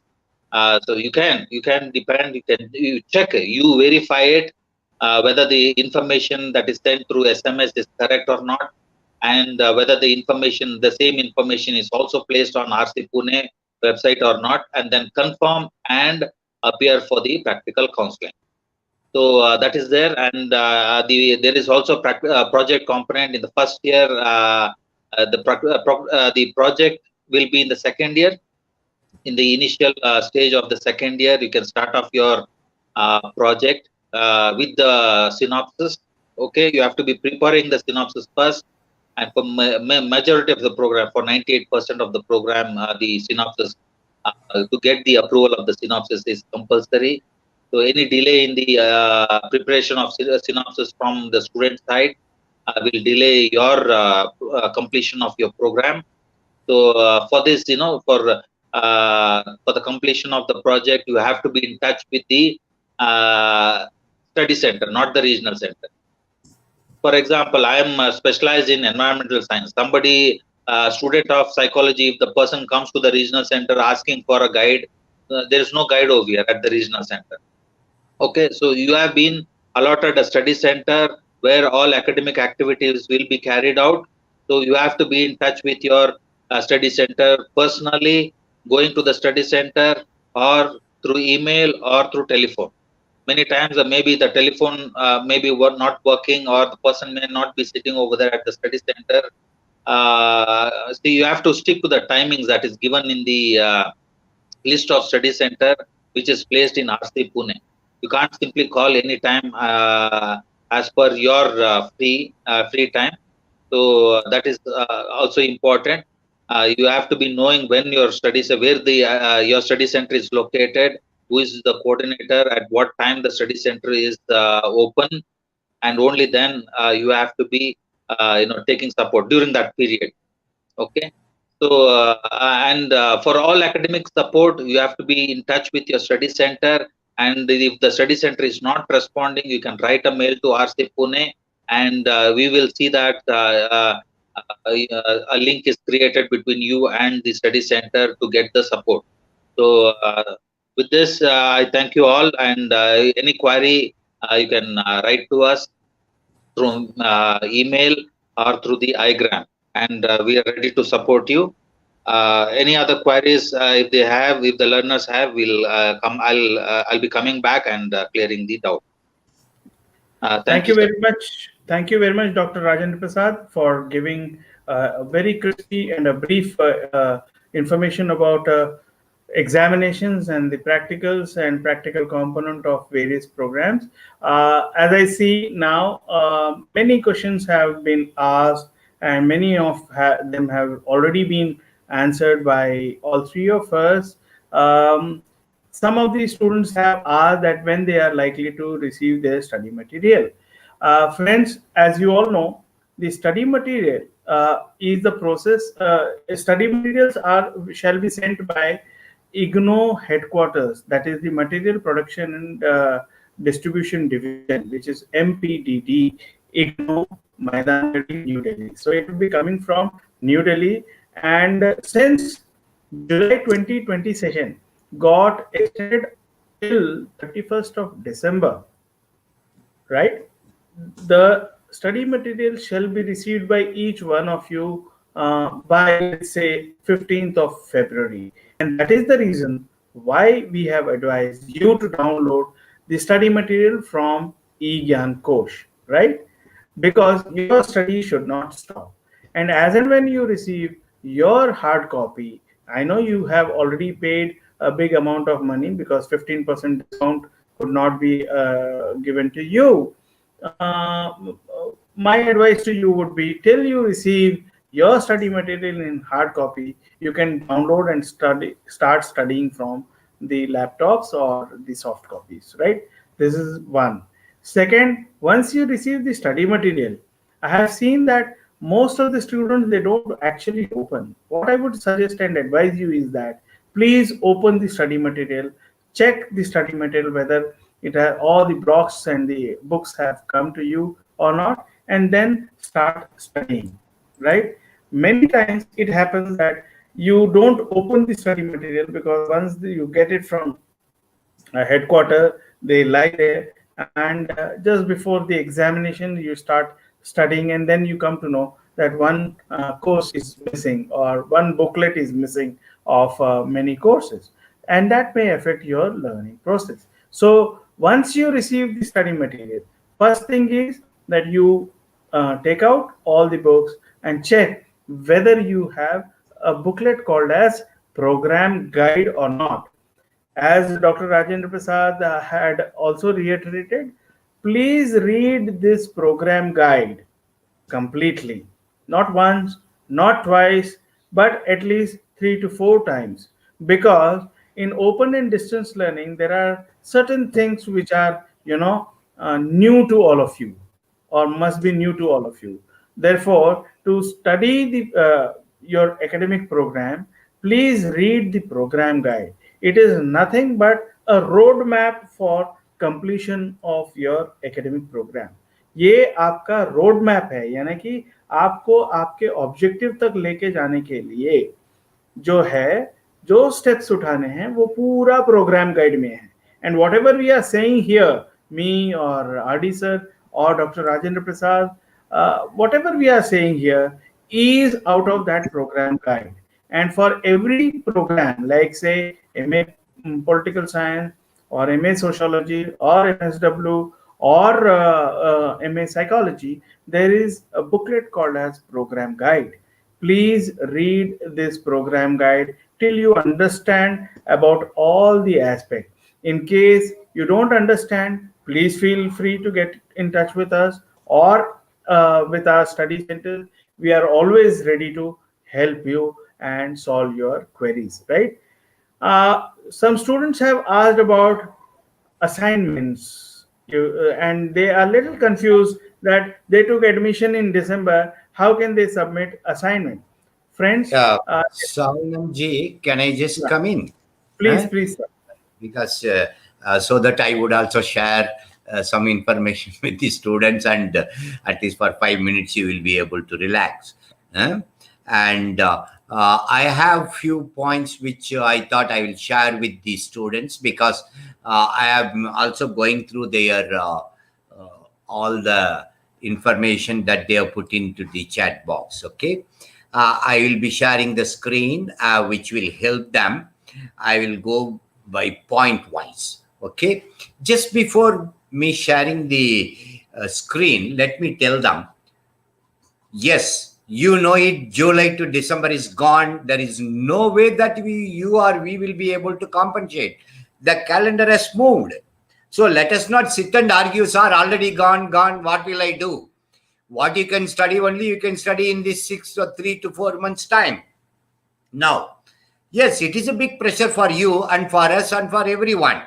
S4: So you can depend, you check, you verify it whether the information that is sent through SMS is correct or not, and whether the same information is also placed on RC Pune website or not, and then confirm and appear for the practical counseling. So that is there, and there is also project component in the first year. The project will be in the second year. In the initial stage of the second year, you can start off your project with the synopsis. Okay, you have to be preparing the synopsis first, and for majority of the program, for 98% of the program, the synopsis to get the approval of the synopsis is compulsory. So any delay in the preparation of synopsis from the student side will delay your completion of your program. So for this, for the completion of the project, you have to be in touch with the study center, not the regional center. For example, I am specialized in environmental science. Somebody, student of psychology, if the person comes to the regional center asking for a guide, there is no guide over here at the regional center. Okay, so you have been allotted a study center where all academic activities will be carried out. So you have to be in touch with your study center personally, going to the study center, or through email or through telephone. Many times maybe the telephone maybe not working, or the person may not be sitting over there at the study center. So you have to stick to the timings that is given in the list of study center which is placed in RC Pune. You can't simply call anytime as per your free time. So that is also important. You have to be knowing when your studies, where the your study center is located, who is the coordinator, at what time the study center is open, and only then you have to be taking support during that period. Okay. So and for all academic support, you have to be in touch with your study center, and if the study center is not responding, you can write a mail to RC Pune, and we will see that a link is created between you and the study center to get the support. So with this, I thank you all, and any query you can write to us through email or through the iGram, and we are ready to support you. Any other queries if the learners have, will come. I'll be coming back and clearing the doubt. Thank
S1: Thank
S4: you,
S1: you
S4: sir.
S1: very much. Thank you very much, Dr. Rajendra Prasad, for giving a very crispy and a brief information about examinations and the practicals and practical component of various programs. As I see now, many questions have been asked, and many of them have already been answered by all three of us. Um, some of the students have asked that when they are likely to receive their study material. Friends, as you all know, the study material is the process. Study materials are shall be sent by IGNO headquarters, that is the Material Production and Distribution Division, which is MPDD, IGNO, Maidangardi, New Delhi. So it will be coming from New Delhi, and since July 2020 session got extended till 31st of December, right? The study material shall be received by each one of you by, let's say, 15th of February. And that is the reason why we have advised you to download the study material from eGyan Kosh, right? Because your study should not stop. And as and when you receive your hard copy, I know you have already paid a big amount of money because 15% discount could not be given to you. uh, my advice to you would be, till you receive your study material in hard copy, you can download and start studying from the laptops or the soft copies, right? This is one. Second, once you receive the study material, I have seen that most of the students, they don't actually open. What I would suggest and advise you is that please open the study material, check the study material whether it has all the blocks and the books have come to you or not, and then start studying, right? Many times it happens that you don't open the study material because once you get it from a headquarter, they lie there, and just before the examination you start studying, and then you come to know that one course is missing or one booklet is missing of many courses, and that may affect your learning process. So once you receive the study material, first thing is that you take out all the books and check whether you have a booklet called as program guide or not. As Dr. Rajendra Prasad had also reiterated, please read this program guide completely. Not once, not twice, but at least 3 to 4 times. Because in open and distance learning, there are certain things which are, new to all of you or must be new to all of you. Therefore, to study your academic program, please read the program guide. It is nothing but a roadmap for completion of your academic program. ये आपका road map है, यानी कि आपको आपके objective तक लेके जाने के लिए जो है, जो स्टेप्स उठाने हैं, वो पूरा प्रोग्राम गाइड में है. And what we are saying here, me or RD sir or Dr. Rajendra Prasad, whatever we are saying here is out of that program guide. And for every program, like say MA Political Science or MA Sociology or MSW or MA Psychology, there is a booklet called as Program Guide. Please read this program guide till you understand about all the aspects. In case you don't understand, please feel free to get in touch with us or with our study centers. We are always ready to help you and solve your queries, right? Some students have asked about assignments, and they are little confused that they took admission in December. How can they submit assignment? Friends,
S2: Saunam ji, can I just
S1: yeah,
S2: come in?
S1: please,
S2: Huh?
S1: please, sir.
S2: Because so that I would also share some information with the students, and at least for 5 minutes you will be able to relax. And I have few points which I thought I will share with the students, because I am also going through their all the information that they have put into the chat box. Okay, I will be sharing the screen, which will help them. I will go by point wise. Okay, just before me sharing the screen, let me tell them, yes, you know it, July to December is gone. There is no way that we will be able to compensate. The calendar has moved. So let us not sit and argue, sir, already gone. What will I do? What you can study only, you can study in this 6 or 3 to 4 months time. Now, yes, it is a big pressure for you and for us and for everyone.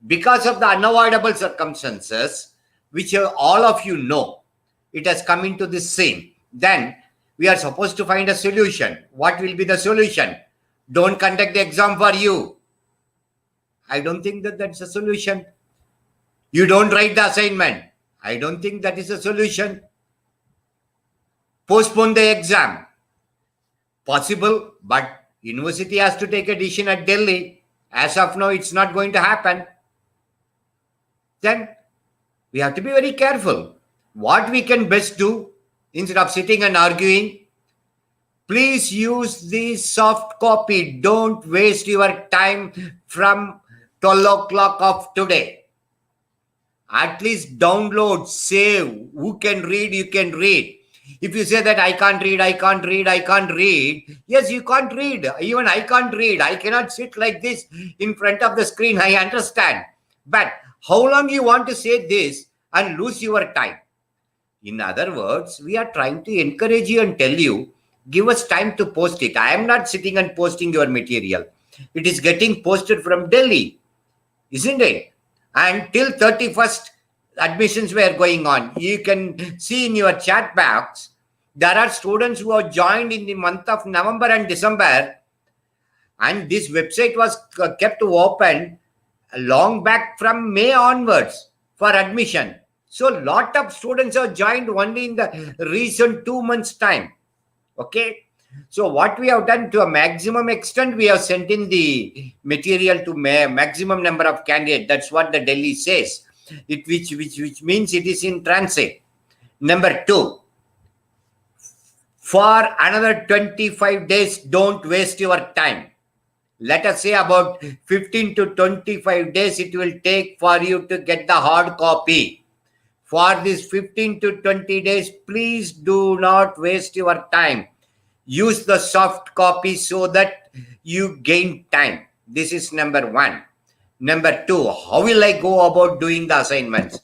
S2: Because of the unavoidable circumstances, which all of you know, it has come into this scene. Then we are supposed to find a solution. What will be the solution? Don't conduct the exam for you. I don't think that that's a solution. You don't write the assignment. I don't think that is a solution. Postpone the exam. Possible, but university has to take a decision at Delhi. As of now, it's not going to happen. Then we have to be very careful. What we can best do, instead of sitting and arguing, please use the soft copy. Don't waste your time from 12 o'clock of today. At least download, save. Who can read, you can read. If you say that I can't read, yes, you can't read. Even I can't read. I cannot sit like this in front of the screen. I understand. But how long you want to say this and lose your time? In other words, we are trying to encourage you and tell you, give us time to post it. I am not sitting and posting your material. It is getting posted from Delhi, isn't it? And till 31st, admissions were going on. You can see in your chat box, there are students who have joined in the month of November and December, and this website was kept open long back from May onwards for admission. So lot of students have joined only in the recent 2 months time. Okay. So what we have done, to a maximum extent, we have sent in the material to maximum number of candidates. That's what the Delhi says. Which means it is in transit. Number 2, for another 25 days, don't waste your time. Let us say about 15 to 25 days it will take for you to get the hard copy. For this 15 to 20 days, please do not waste your time. Use the soft copy so that you gain time. This is number 1. Number 2, how will I go about doing the assignments?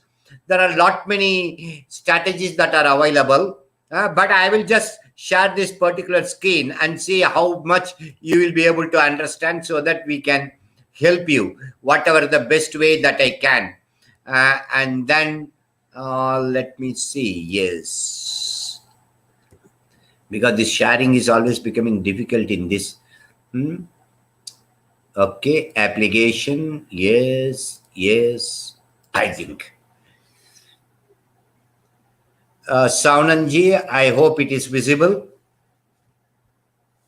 S2: There are lot many strategies that are available, but I will just share this particular screen and see how much you will be able to understand, so that we can help you whatever the best way that I can. And then let me see. Yes, because this sharing is always becoming difficult in this. Okay, application. Yes, I think. Saunanji, I hope it is visible.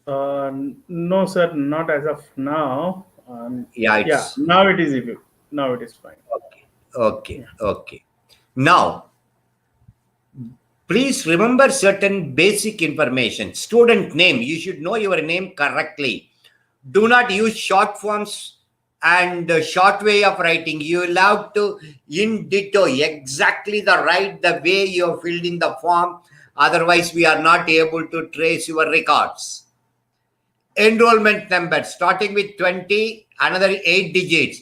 S1: No, sir, not as of now.
S2: Yeah,
S1: now it is visible. Now it is fine.
S2: Okay. Now, please remember certain basic information. Student name, you should know your name correctly. Do not use short forms and short way of writing. You will have to in ditto exactly the way you have filled in the form. Otherwise, we are not able to trace your records. Enrollment number starting with 20, another 8 digits.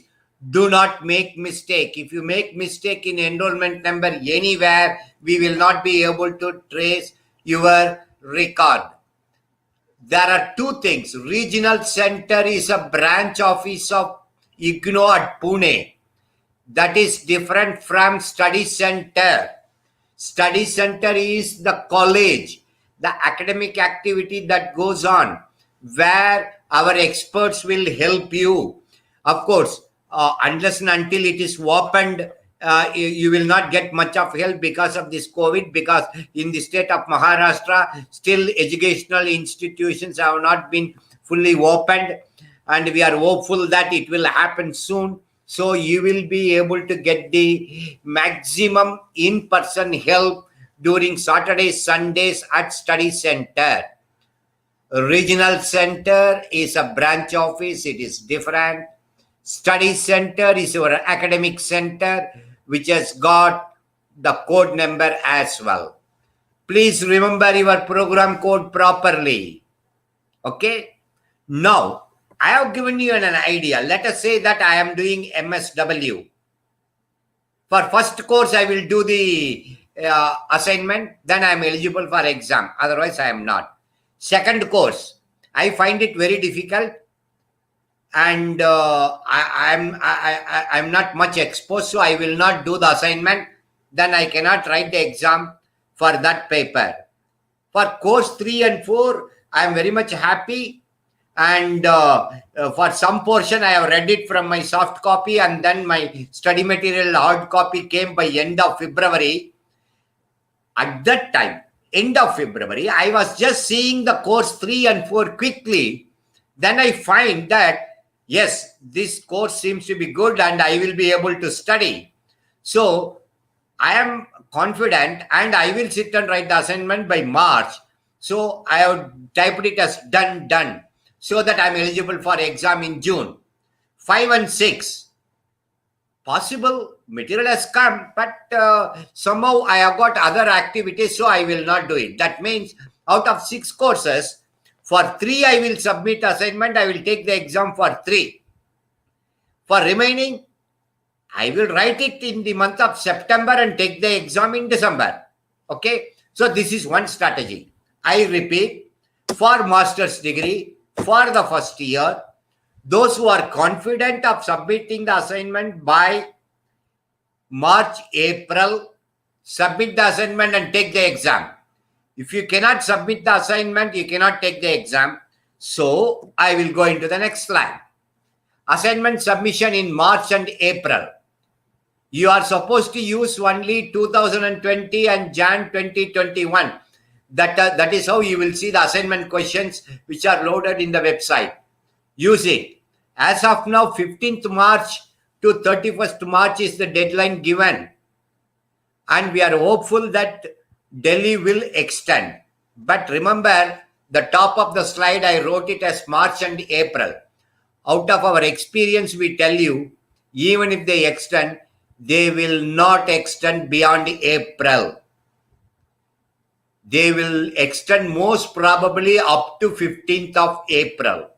S2: Do not make mistake. If you make mistake in enrollment number anywhere, we will not be able to trace your record. There are 2 things. Regional Center is a branch office of IGNOU at Pune. That is different from Study Center. Study Center is the college, the academic activity that goes on, where our experts will help you. Of course, unless and until it is opened, you will not get much of help because of this COVID, because in the state of Maharashtra, still educational institutions have not been fully opened, and we are hopeful that it will happen soon. So you will be able to get the maximum in-person help during Saturdays, Sundays at Study Center. Regional Center is a branch office. It is different. Study Center is your academic center, which has got the code number as well. Please remember your program code properly. Okay. Now, I have given you an idea. Let us say that I am doing MSW. For first course, I will do the assignment. Then I am eligible for exam. Otherwise, I am not. Second course, I find it very difficult, and I'm not much exposed, so I will not do the assignment. Then I cannot write the exam for that paper. For course 3 and 4, I am very much happy, and for some portion I have read it from my soft copy, and then my study material hard copy came by end of February. At that time, end of February, I was just seeing the course 3 and 4 quickly. Then I find that, yes, this course seems to be good and I will be able to study. So I am confident and I will sit and write the assignment by March. So I have typed it as done, so that I am eligible for exam in June. 5 and 6. Possible material has come, but somehow I have got other activities, so I will not do it. That means out of 6 courses, for 3 I will submit assignment, I will take the exam for 3. For remaining, I will write it in the month of September and take the exam in December. Okay, so this is one strategy. I repeat, for master's degree, for the first year, those who are confident of submitting the assignment by March, April, submit the assignment and take the exam. If you cannot submit the assignment, you cannot take the exam. So I will go into the next slide. Assignment submission in March and April. You are supposed to use only 2020 and Jan 2021. That is how you will see the assignment questions which are loaded in the website. Use it. As of now, 15th March to 31st March is the deadline given. And we are hopeful that Delhi will extend. But remember, the top of the slide, I wrote it as March and April. Out of our experience, we tell you, even if they extend, they will not extend beyond April. They will extend most probably up to 15th of April.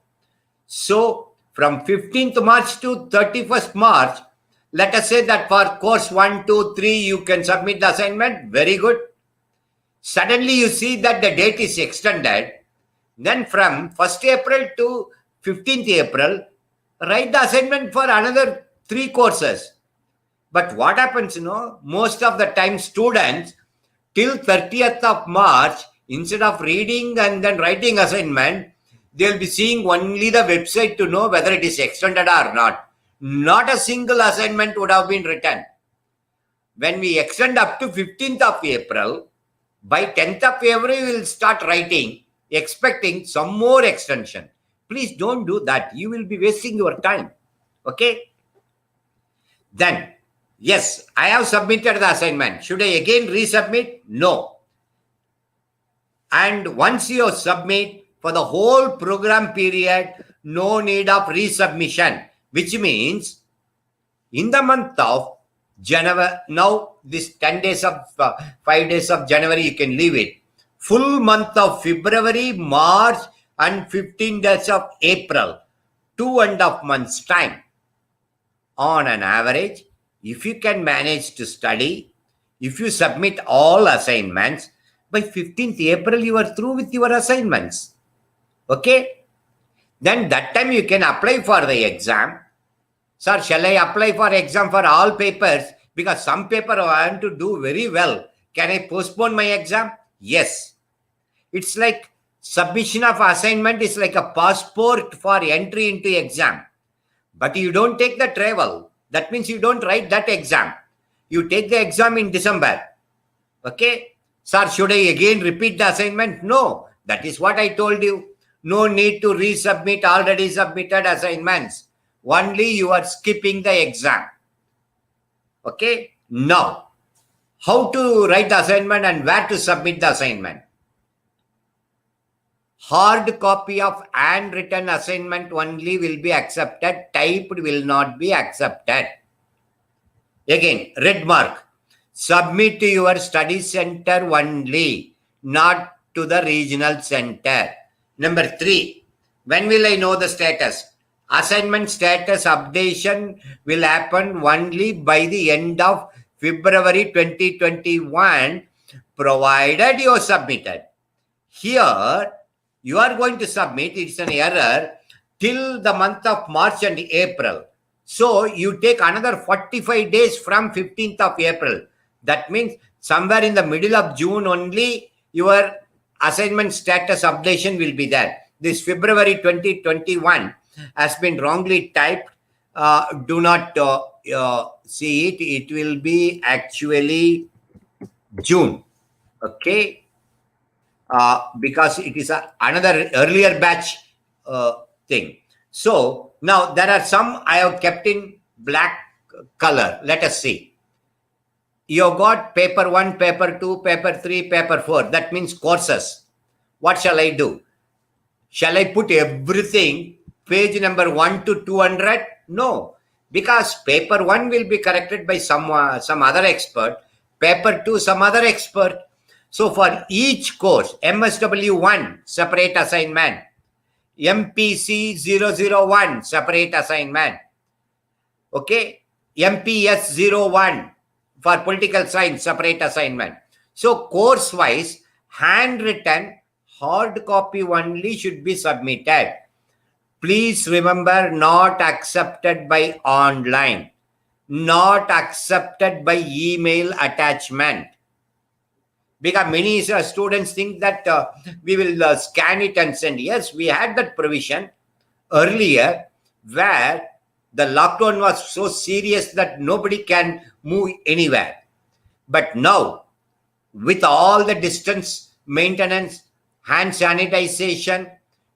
S2: So, from 15th March to 31st March, let us say that for course 1, 2, 3, you can submit the assignment. Very good. Suddenly, you see that the date is extended. Then from 1st April to 15th April, write the assignment for another 3 courses. But what happens, most of the time students, till 30th of March, instead of reading and then writing assignment, they'll be seeing only the website to know whether it is extended or not. Not a single assignment would have been written. When we extend up to 15th of April, by 10th of February, we will start writing, expecting some more extension. Please don't do that. You will be wasting your time. Okay? Then, yes, I have submitted the assignment. Should I again resubmit? No. And once you submit, for the whole program period, no need of resubmission, which means in the month of January, now this 10 days of 5 days of January, you can leave it. Full month of February, March, and 15 days of April, 2.5 months time. On an average, if you can manage to study, if you submit all assignments, by 15th April, you are through with your assignments. Okay? Then that time you can apply for the exam. Sir, shall I apply for exam for all papers? Because some paper I want to do very well. Can I postpone my exam? Yes. It's like submission of assignment is like a passport for entry into exam. But you don't take the travel. That means you don't write that exam. You take the exam in December. Okay? Sir, should I again repeat the assignment? No. That is what I told you. No need to resubmit already submitted assignments. Only you are skipping the exam. Okay? Now, how to write the assignment and where to submit the assignment? Hard copy of handwritten assignment only will be accepted. Typed will not be accepted. Again, red mark. Submit to your study center only, not to the regional center. Number 3, when will I know the status? Assignment status updation will happen only by the end of February 2021, provided you submitted. Here, you are going to submit, it's an error, till the month of March and April. So, you take another 45 days from 15th of April. That means somewhere in the middle of June only, your assignment status updation will be there. This February 2021 has been wrongly typed. Do not see it. It will be actually June. Okay. Because it is another earlier batch thing. So now there are some I have kept in black color. Let us see. You have got paper 1, paper 2, paper 3, paper 4. That means courses. What shall I do? Shall I put everything page number 1 to 200? No, because paper 1 will be corrected by some other expert, paper 2 some other expert. So for each course, MSW1 separate assignment, MPC 001 separate assignment, okay, MPS 01 for political science separate assignment. So course wise, handwritten hard copy only should be submitted. Please remember, not accepted by online, not accepted by email attachment. Because many students think that we will scan it and send. Yes, we had that provision earlier where the lockdown was so serious that nobody can move anywhere. But now, with all the distance maintenance, hand sanitization,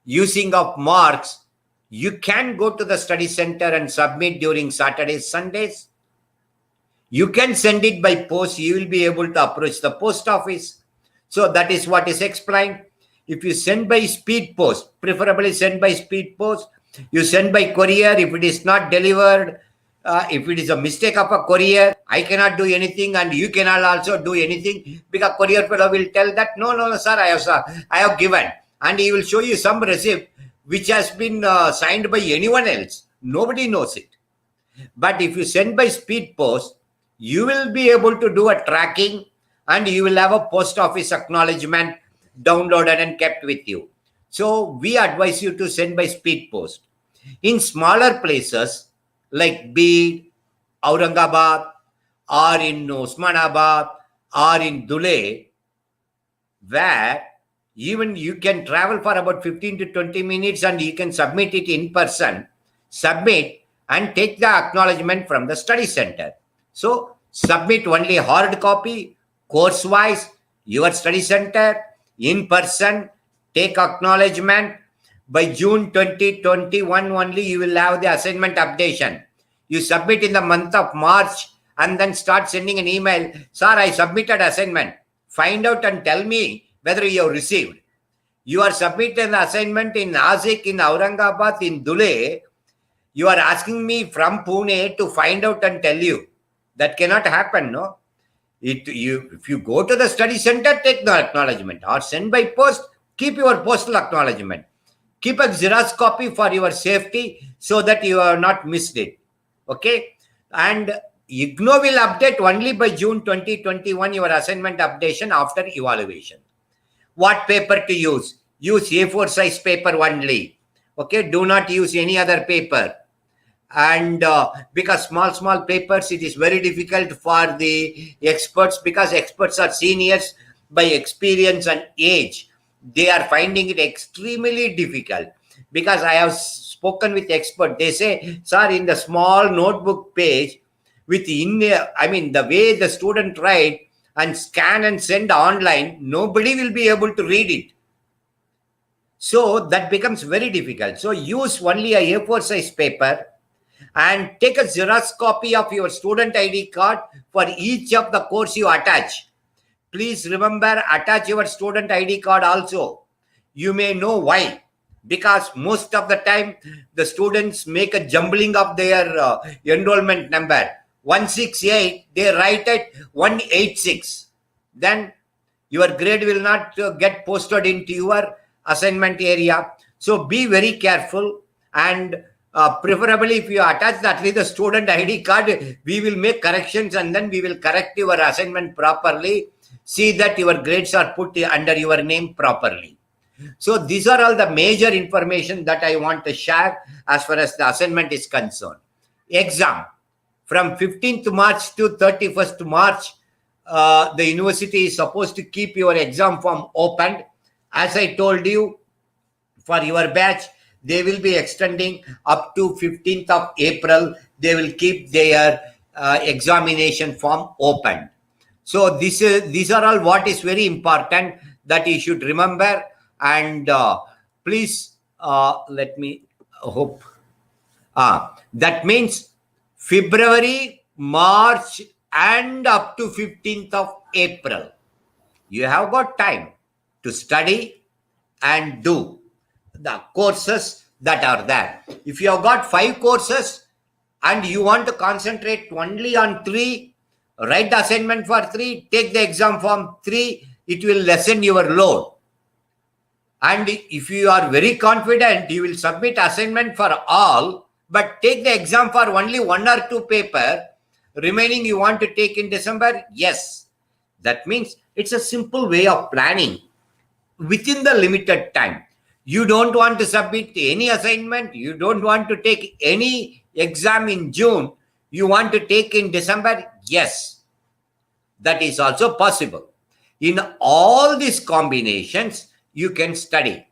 S2: using of marks, you can go to the study center and submit during Saturdays, Sundays. You can send it by post. You will be able to approach the post office. So that is what is explained. If you send by speed post, preferably send by speed post. You send by courier. If it is not delivered, if it is a mistake of a courier, I cannot do anything and you cannot also do anything, because courier fellow will tell that, no, sir, I have given. And he will show you some receipt which has been signed by anyone else. Nobody knows it. But if you send by speed post, you will be able to do a tracking and you will have a post office acknowledgement downloaded and kept with you. So we advise you to send by speed post. In smaller places like Bid, Aurangabad, or in Osmanabad, or in Dhule, where even you can travel for about 15 to 20 minutes and you can submit it in person, submit and take the acknowledgement from the study center. So submit only hard copy, course wise, your study center, in person, take acknowledgement. By June 2021 only you will have the assignment updation. You submit in the month of March and then start sending an email, sir, I submitted assignment. Find out and tell me whether you have received. You are submitting the assignment in Nashik, in Aurangabad, in Dhule. You are asking me from Pune to find out and tell you. That cannot happen, no? If you go to the study center, take the acknowledgement, or send by post, keep your postal acknowledgement. Keep a Xerox copy for your safety so that you are not missed it. Okay? And IGNO will update only by June 2021 your assignment updation after evaluation. What paper to use? Use A4 size paper only. Okay? Do not use any other paper. And because small papers, it is very difficult for the experts, because experts are seniors by experience and age. They are finding it extremely difficult, because I have spoken with experts. They say, sir, in the small notebook page, the way the student write and scan and send online, nobody will be able to read it. So that becomes very difficult. So use only a A4 size paper and take a Xerox copy of your student ID card for each of the course you attach. Please remember, attach your student ID card also. You may know why. Because most of the time, the students make a jumbling of their enrollment number. 168, they write at 186. Then your grade will not get posted into your assignment area. So be very careful, and preferably if you attach at least the student ID card, we will make corrections and then we will correct your assignment properly. See that your grades are put under your name properly. So these are all the major information that I want to share as far as the assignment is concerned. Exam from 15th March to 31st March, the university is supposed to keep your exam form open. As I told you, for your batch, they will be extending up to 15th of April. They will keep their examination form open. So these are all what is very important that you should remember. And please let me hope. That means February, March, and up to 15th of April. You have got time to study and do the courses that are there. If you have got 5 courses and you want to concentrate only on 3, write the assignment for 3, take the exam form 3, it will lessen your load. And if you are very confident, you will submit assignment for all, but take the exam for only 1 or 2 paper, remaining you want to take in December. Yes, that means it's a simple way of planning within the limited time. You don't want to submit any assignment, you don't want to take any exam in June, you want to take in December. Yes, that is also possible. In all these combinations, you can study.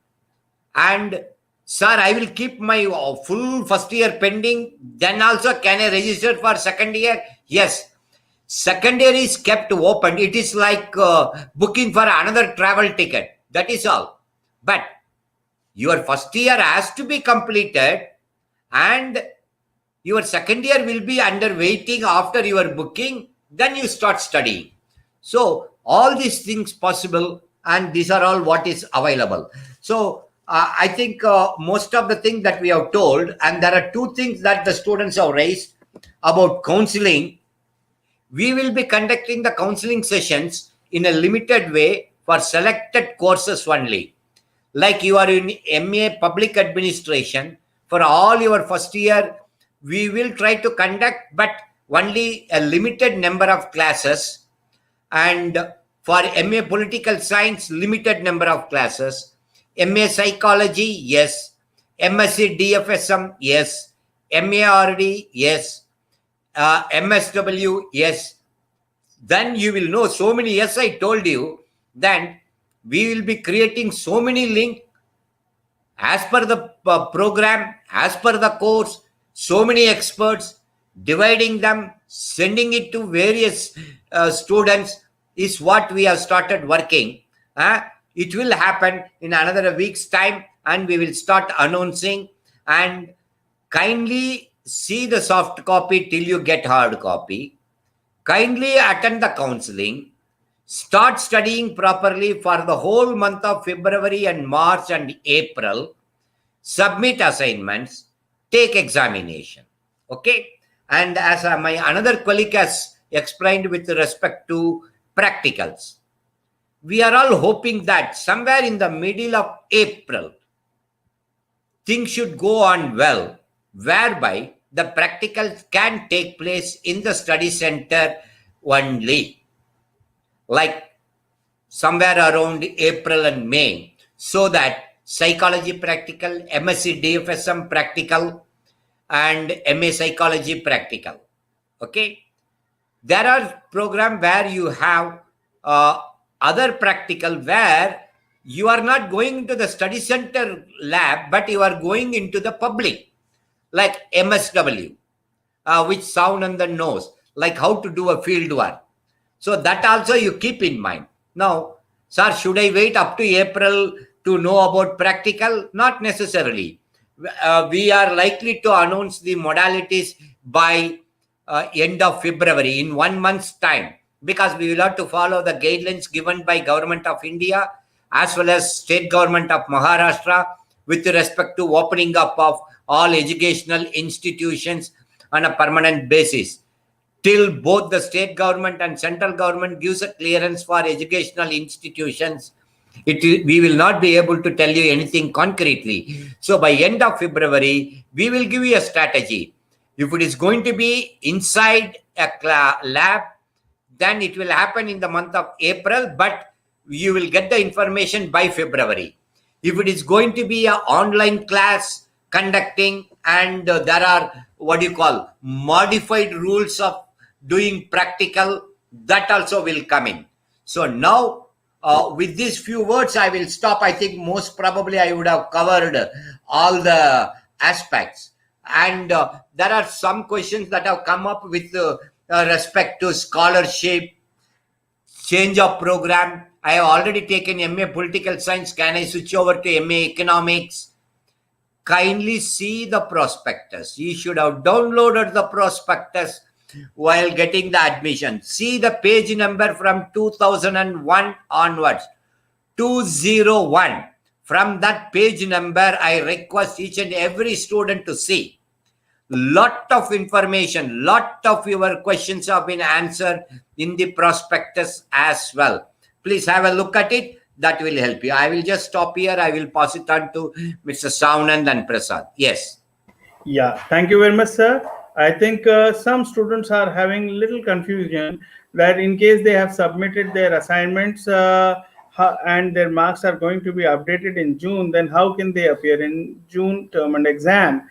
S2: And sir, I will keep my full first year pending, then also can I register for second year? Yes, second year is kept open. It is like booking for another travel ticket. That is all. But your first year has to be completed and your second year will be under waiting after your booking. Then you start studying. So all these things possible, and these are all what is available. So I think most of the things that we have told, and there are 2 things that the students have raised about counseling. We will be conducting the counseling sessions in a limited way for selected courses only. Like you are in MA Public Administration, for all your first year, we will try to conduct, but only a limited number of classes. And for MA Political Science, limited number of classes. MA Psychology, yes. MSc DFSM, yes. MARD, yes. MSW, yes. Then you will know so many. Yes, I told you. Then we will be creating so many links as per the program, as per the course, so many experts, dividing them, sending it to various students is what we have started working. It will happen in another week's time and we will start announcing. And kindly see the soft copy till you get hard copy. Kindly attend the counseling. Start studying properly for the whole month of February and March and April. Submit assignments. Take examination. Okay. And as my another colleague has explained with respect to practicals, we are all hoping that somewhere in the middle of April, things should go on well, whereby the practicals can take place in the study center only, like somewhere around April and May, so that psychology practical, MSc DFSM practical, and MA Psychology practical. Okay. There are programs where you have other practical where you are not going to the study center lab, but you are going into the public, like MSW, which sound on the nose, like how to do a field work. So that also you keep in mind. Now, sir, should I wait up to April to know about practical? Not necessarily. We are likely to announce the modalities by end of February, in 1 month's time, because we will have to follow the guidelines given by Government of India as well as State Government of Maharashtra with respect to opening up of all educational institutions on a permanent basis. till both the state government and central government gives a clearance for educational institutions, we will not be able to tell you anything concretely. So by end of February, we will give you a strategy. If it is going to be inside a lab, then it will happen in the month of April, but you will get the information by February. If it is going to be an online class conducting, and there are what you call modified rules of doing practical, that also will come in. So now, with these few words, I will stop. I think most probably I would have covered all the aspects. And there are some questions that have come up with respect to scholarship, change of program. I have already taken MA Political Science. Can I switch over to MA Economics? Kindly see the prospectus. You should have downloaded the prospectus while getting the admission. See the page number from 2001 onwards. 201. From that page number, I request each and every student to see. Lot of information, lot of your questions have been answered in the prospectus as well. Please have a look at it. That will help you. I will just stop here. I will pass it on to Mr. Saunand and Prasad. Yes.
S1: Yeah, thank you very much, sir. I think some students are having little confusion that in case they have submitted their assignments and their marks are going to be updated in June, then how can they appear in June term and exam?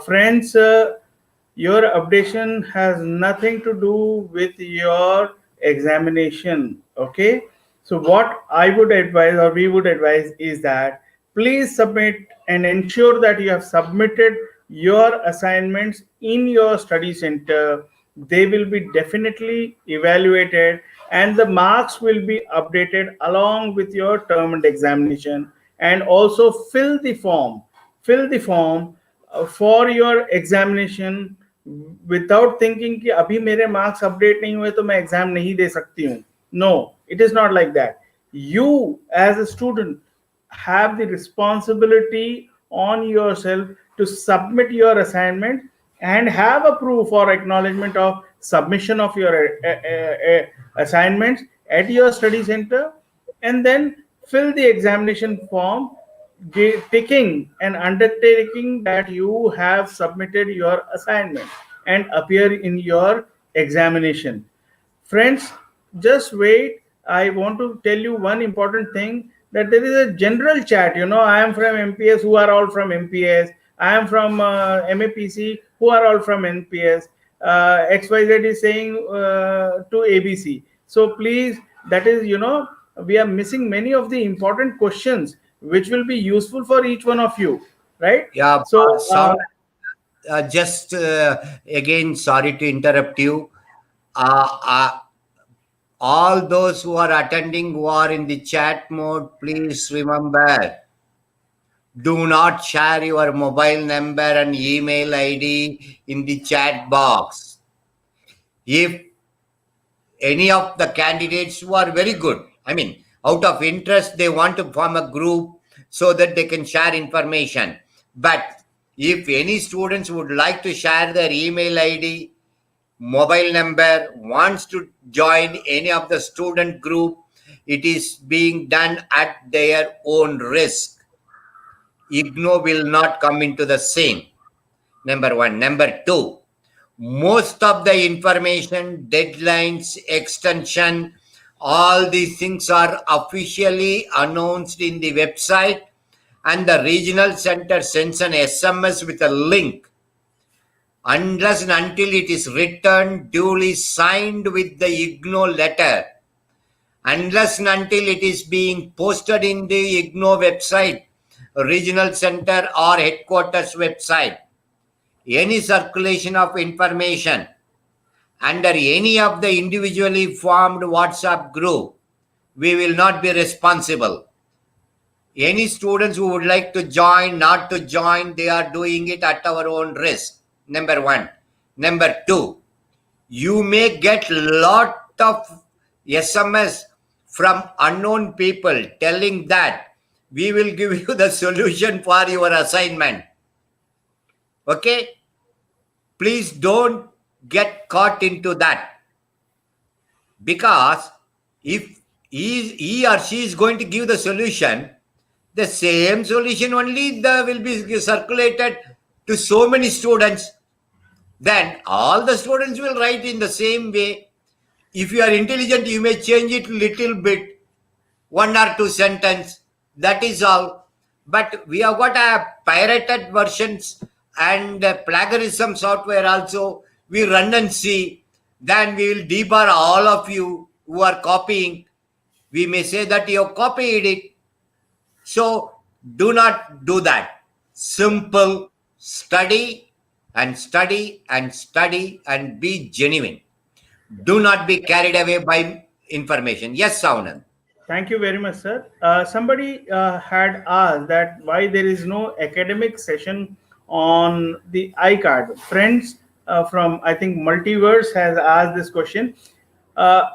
S1: Friends, your updation has nothing to do with your examination. Okay, so what I would advise, or we would advise, is that please submit and ensure that you have submitted your assignments in your study center. They will be definitely evaluated and the marks will be updated along with your term and examination. And also fill the form for your examination without thinking कि अभी मेरे marks update नहीं हुए तो मैं exam नहीं दे सकती हूँ. No, it is not like that. You as a student have the responsibility on yourself to submit your assignment and have a proof or acknowledgement of submission of your assignments at your study center, and then fill the examination form ticking and undertaking that you have submitted your assignment and appear in your examination. Friends, just wait. I want to tell you one important thing, that there is a general chat. I am from MPS, who are all from MPS. I am from MAPC, who are all from NPS. XYZ is saying to ABC. So please, that is, we are missing many of the important questions which will be useful for each one of you, right?
S2: Yeah.
S1: So,
S2: Just again, sorry to interrupt you. All those who are attending, who are in the chat mode, please remember, do not share your mobile number and email ID in the chat box. If any of the candidates who are very good, I mean, out of interest, they want to form a group so that they can share information. But if any students would like to share their email ID, mobile number, wants to join any of the student group, it is being done at their own risk. IGNO will not come into the scene. Number one. Number two, most of the information, deadlines, extension, all these things are officially announced in the website, and the regional center sends an SMS with a link. Unless and until it is written, duly signed with the IGNO letter, unless and until it is being posted in the IGNO website, regional center or headquarters website, any circulation of information under any of the individually formed WhatsApp group, we will not be responsible. Any students who would like to join, not to join, they are doing it at our own risk. Number one. Number two, you may get lot of SMS from unknown people telling that we will give you the solution for your assignment. Okay? Please don't get caught into that, because if he or she is going to give the solution, the same solution only will be circulated to so many students, then all the students will write in the same way. If you are intelligent, you may change it little bit, one or two sentence, that is all. But we have got a pirated versions and plagiarism software also. We run and see, then we will debar all of you who are copying. We may say that you have copied it. So do not do that. Simple, study and study and study and be genuine. Do not be carried away by information. Yes, Saunand.
S1: Thank you very much, sir. Somebody had asked that why there is no academic session on the iCard. Friends from I think Multiverse has asked this question. Uh,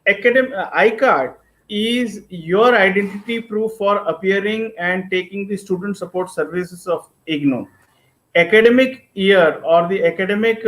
S1: iCard is your identity proof for appearing and taking the student support services of IGNO. Academic year or the academic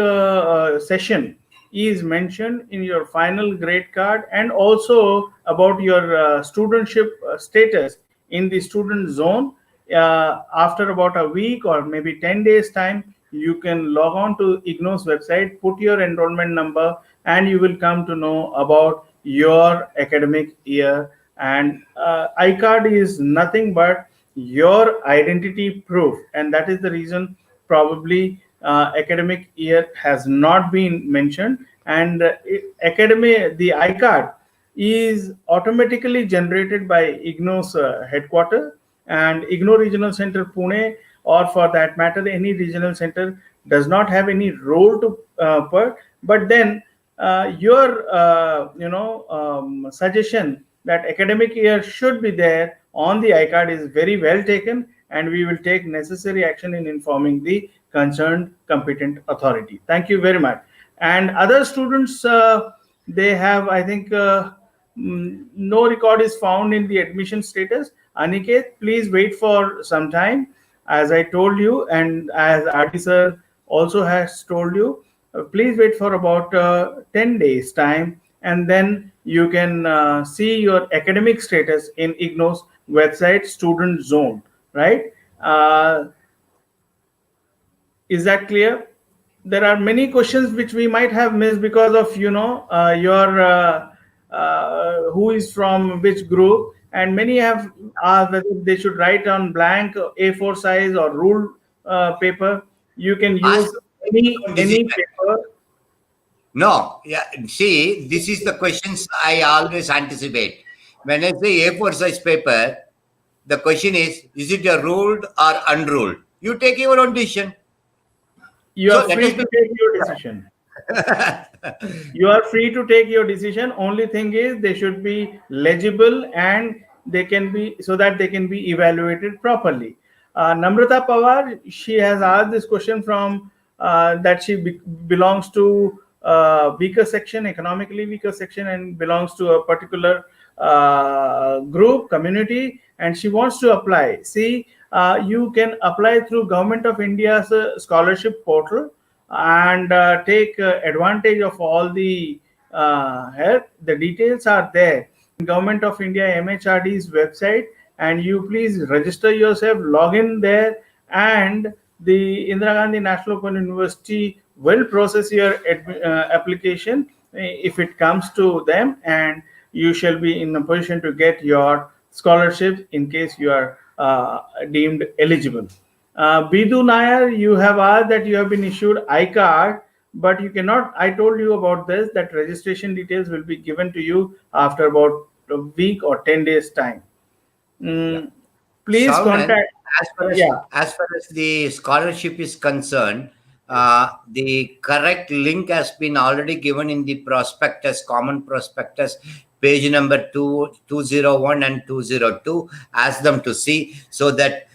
S1: session is mentioned in your final grade card, and also about your studentship status in the student zone. After about a week or maybe 10 days time, you can log on to IGNO's website, put your enrollment number, and you will come to know about your academic year. And iCard is nothing but your identity proof, and that is the reason probably academic year has not been mentioned. And academy the iCard is automatically generated by IGNO's headquarter, and IGNO Regional Center Pune, or for that matter any regional center, does not have any role to per. But then your suggestion that academic year should be there on the iCard is very well taken, and we will take necessary action in informing the concerned competent authority. Thank you very much. And other students, they have, I think, no record is found in the admission status. Aniket, please wait for some time. As I told you, and as RD sir also has told you, please wait for about 10 days time, and then you can see your academic status in IGNO's website student zone, right? Is that clear? There are many questions which we might have missed because of your who is from which group, and many have asked whether they should write on blank A4 size or ruled paper. You can
S2: Ask
S1: use any
S2: decision.
S1: paper.
S2: No, yeah. See, this is the questions I always anticipate. When I say A4 size paper, the question is it a ruled or unruled? You take your own decision.
S1: You
S2: So
S1: are
S2: let
S1: free
S2: us
S1: to
S2: be.
S1: take your decision. You are free to take your decision. Only thing is they should be legible, and they can be, so that they can be evaluated properly. Namrata Pawar, she has asked this question from that she belongs to weaker section, economically weaker section, and belongs to a particular group community, and she wants to apply. See, you can apply through Government of India's scholarship portal, and take advantage of all the help. The details are there in Government of India MHRD's website, and you please register yourself, log in there, and the Indira Gandhi National Open University will process your application if it comes to them, and you shall be in a position to get your scholarship in case you are deemed eligible. Bidu Nair, you have asked that you have been issued iCard, but you cannot. I told you about this, that registration details will be given to you after about a week or 10 days time.
S2: Yeah.
S1: Mm, please
S2: Saunand,
S1: contact.
S2: as far as
S1: Yeah.
S2: as far as the scholarship is concerned, the correct link has been already given in the prospectus, common prospectus, page number 201 and 202. Ask them to see, so that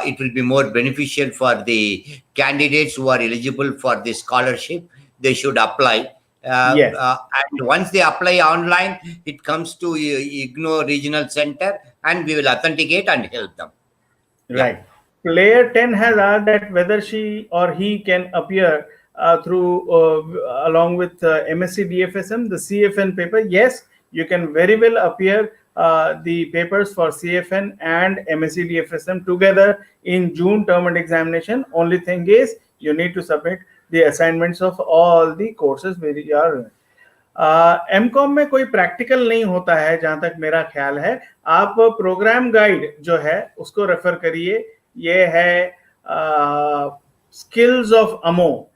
S2: it will be more beneficial for the candidates who are eligible for the scholarship. They should apply.
S1: Yes.
S2: And once they apply online, it comes to IGNO Regional Center, and we will authenticate and help them. Yeah.
S1: Right. Player 10 has asked that whether she or he can appear through along with MSc DFSM, the CFN paper. Yes, you can very well appear the papers for CFN and MSc DFSM together in June term and examination. Only thing is you need to submit the assignments of all the courses where you are. M Com में कोई practical नहीं होता है जहां तक मेरा ख्याल है. आप प्रोग्राम गाइड जो है उसको रेफर करिए. ये है स्किल्स ऑफ अमो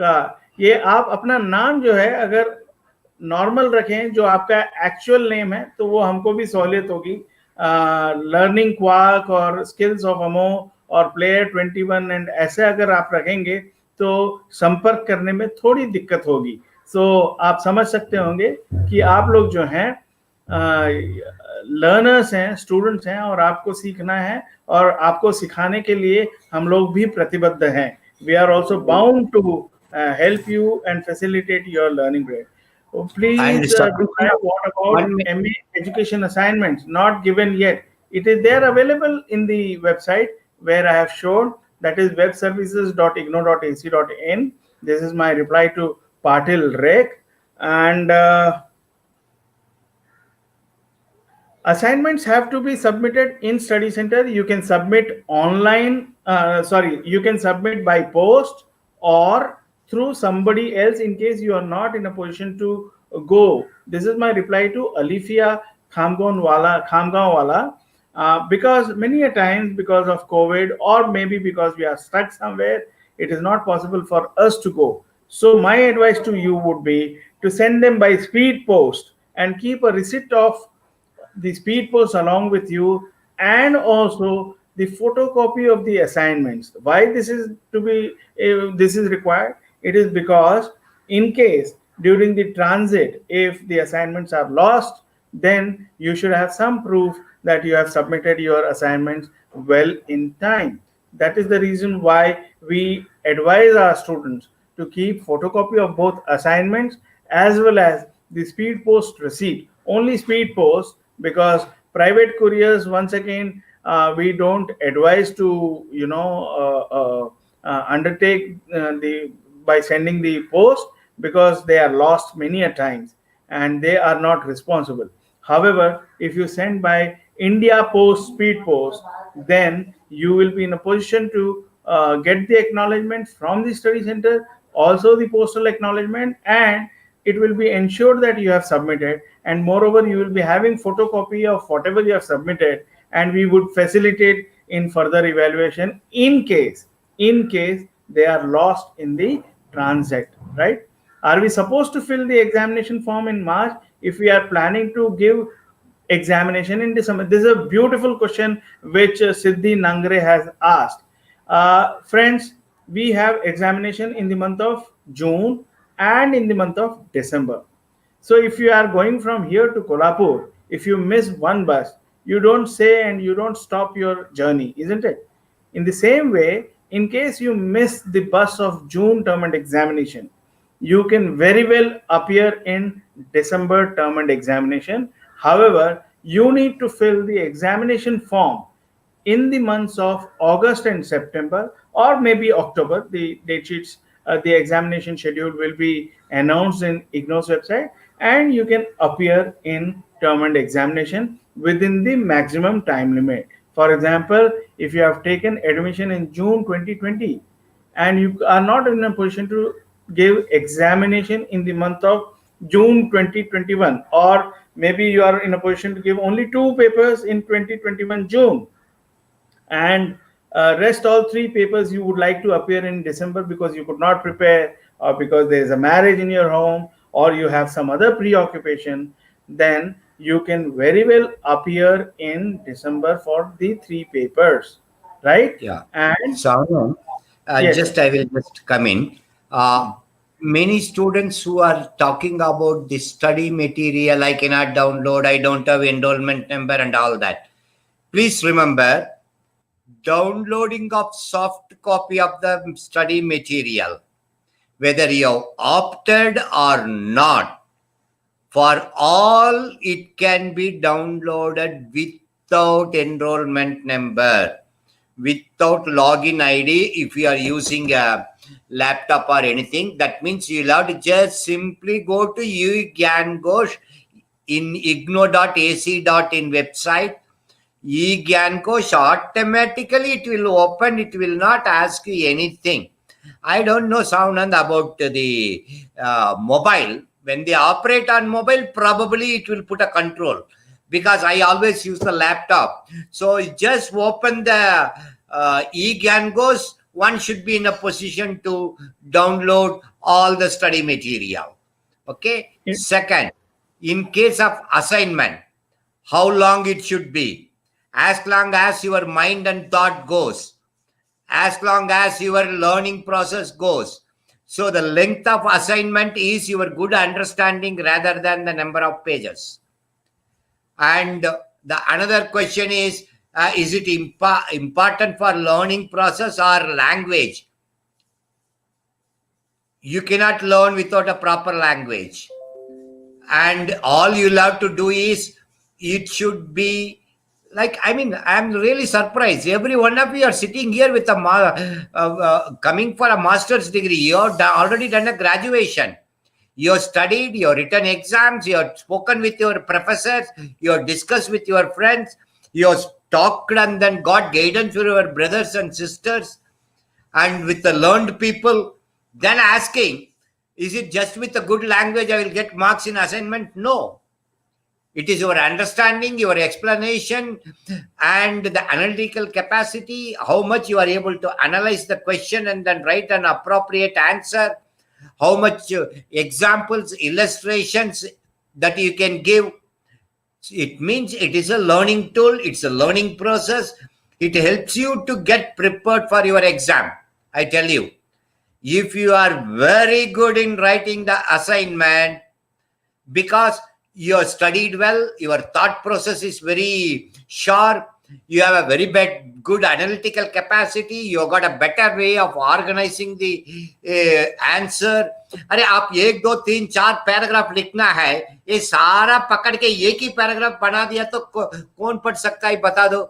S1: का. ये आप अपना नाम जो है अगर नॉर्मल रखें जो आपका एक्चुअल नेम है तो वो हमको भी सहूलियत होगी. लर्निंग क्वाक और स्किल्स ऑफ अमो और प्लेयर 21 एंड ऐसे अगर आप रखेंगे तो संपर्क करने में थोड़ी दिक्कत होगी. आप समझ सकते होंगे कि आप लोग जो हैं लर्नर्स हैं, स्टूडेंट्स हैं और आपको सीखना है और आपको सिखाने के लिए हम लोग भी प्रतिबद्ध हैं. We are also bound to help you and facilitate your learning rate. Please describe what about MA education assignments not given yet. It is there available in the website where I have shown, that is webservices.igno.ac.in. This is my reply to Patil Rek. And assignments have to be submitted in study center. You can submit online, you can submit by post or through somebody else in case you are not in a position to go. This is my reply to Alifia Khamgaon-wala. Because many a times because of COVID or maybe because we are stuck somewhere, it is not possible for us to go. So my advice to you would be to send them by speed post and keep a receipt of the speed post along with you, and also the photocopy of the assignments. Why this is required? It is because in case during the transit, if the assignments are lost, then you should have some proof that you have submitted your assignments well in time. That is the reason why we advise our students to keep photocopy of both assignments as well as the speed post receipt. Only speed post, because private couriers, once again, we don't advise to undertake by sending the post, because they are lost many a times and they are not responsible. However, if you send by India Post Speed Post, then you will be in a position to get the acknowledgement from the study center, also the postal acknowledgement, and it will be ensured that you have submitted. And moreover, you will be having photocopy of whatever you have submitted, and we would facilitate in further evaluation in case they are lost in the transit, right? Are we supposed to fill the examination form in March if we are planning to give examination in December? This is a beautiful question which Siddhi Nangre has asked. Friends, we have examination in the month of June and in the month of December. So if you are going from here to Kolhapur, if you miss one bus, you don't say and you don't stop your journey, isn't it? In the same way, in case you miss the bus of June term and examination, you can very well appear in December term and examination. However, you need to fill the examination form in the months of August and September, or maybe October. The date sheets, the examination schedule will be announced in IGNO's website, and you can appear in term and examination within the maximum time limit. For example, if you have taken admission in June 2020 and you are not in a position to give examination in the month of June 2021, or maybe you are in a position to give only 2 papers in 2021 June, and rest all 3 papers you would like to appear in December because you could not prepare, or because there is a marriage in your home, or you have some other preoccupation, then you can very well appear in December for the 3 papers, right?
S2: Yeah.
S1: And
S2: So,
S1: yes.
S2: I will just come in. Many students who are talking about the study material, I cannot download, I don't have enrollment number and all that. Please remember, downloading of soft copy of the study material, whether you have opted or not, for all it can be downloaded without enrollment number. without login ID. If you are using a laptop or anything, that means you'll have to just simply go to uGyangosh in igno.ac.in website. eGyangosh, automatically it will open, it will not ask you anything. I don't know, Saunand, about the mobile. When they operate on mobile, probably it will put a control, because I always use the laptop. So just open the eGangos. One should be in a position to download all the study material. Okay.
S1: Yeah.
S2: Second, in case of assignment, how long it should be? As long as your mind and thought goes, as long as your learning process goes. So the length of assignment is your good understanding rather than the number of pages. And the another question is it important for learning process or language? You cannot learn without a proper language. And all you'll have to do is, it should be like, I mean, I'm really surprised. Every one of you are sitting here with a coming for a master's degree. You've already done a graduation. You've studied, you've written exams, you've spoken with your professors, you've discussed with your friends, you've talked and then got guidance from your brothers and sisters and with the learned people. Then asking, is it just with a good language I will get marks in assignment? No. It is your understanding, your explanation, and the analytical capacity, how much you are able to analyze the question and then write an appropriate answer, how much examples, illustrations that you can give. It means it is a learning tool, it's a learning process. It helps you to get prepared for your exam. I tell you, if you are very good in writing the assignment, because you have studied well, your thought process is very sharp, you have a very good analytical capacity, you got a better way of organizing the answer. अरे आप 1 2 3 4 paragraph लिखना है, ये सारा पकड़ के एक ही paragraph बना दिया तो कौन पढ़ सकता है, बता दो.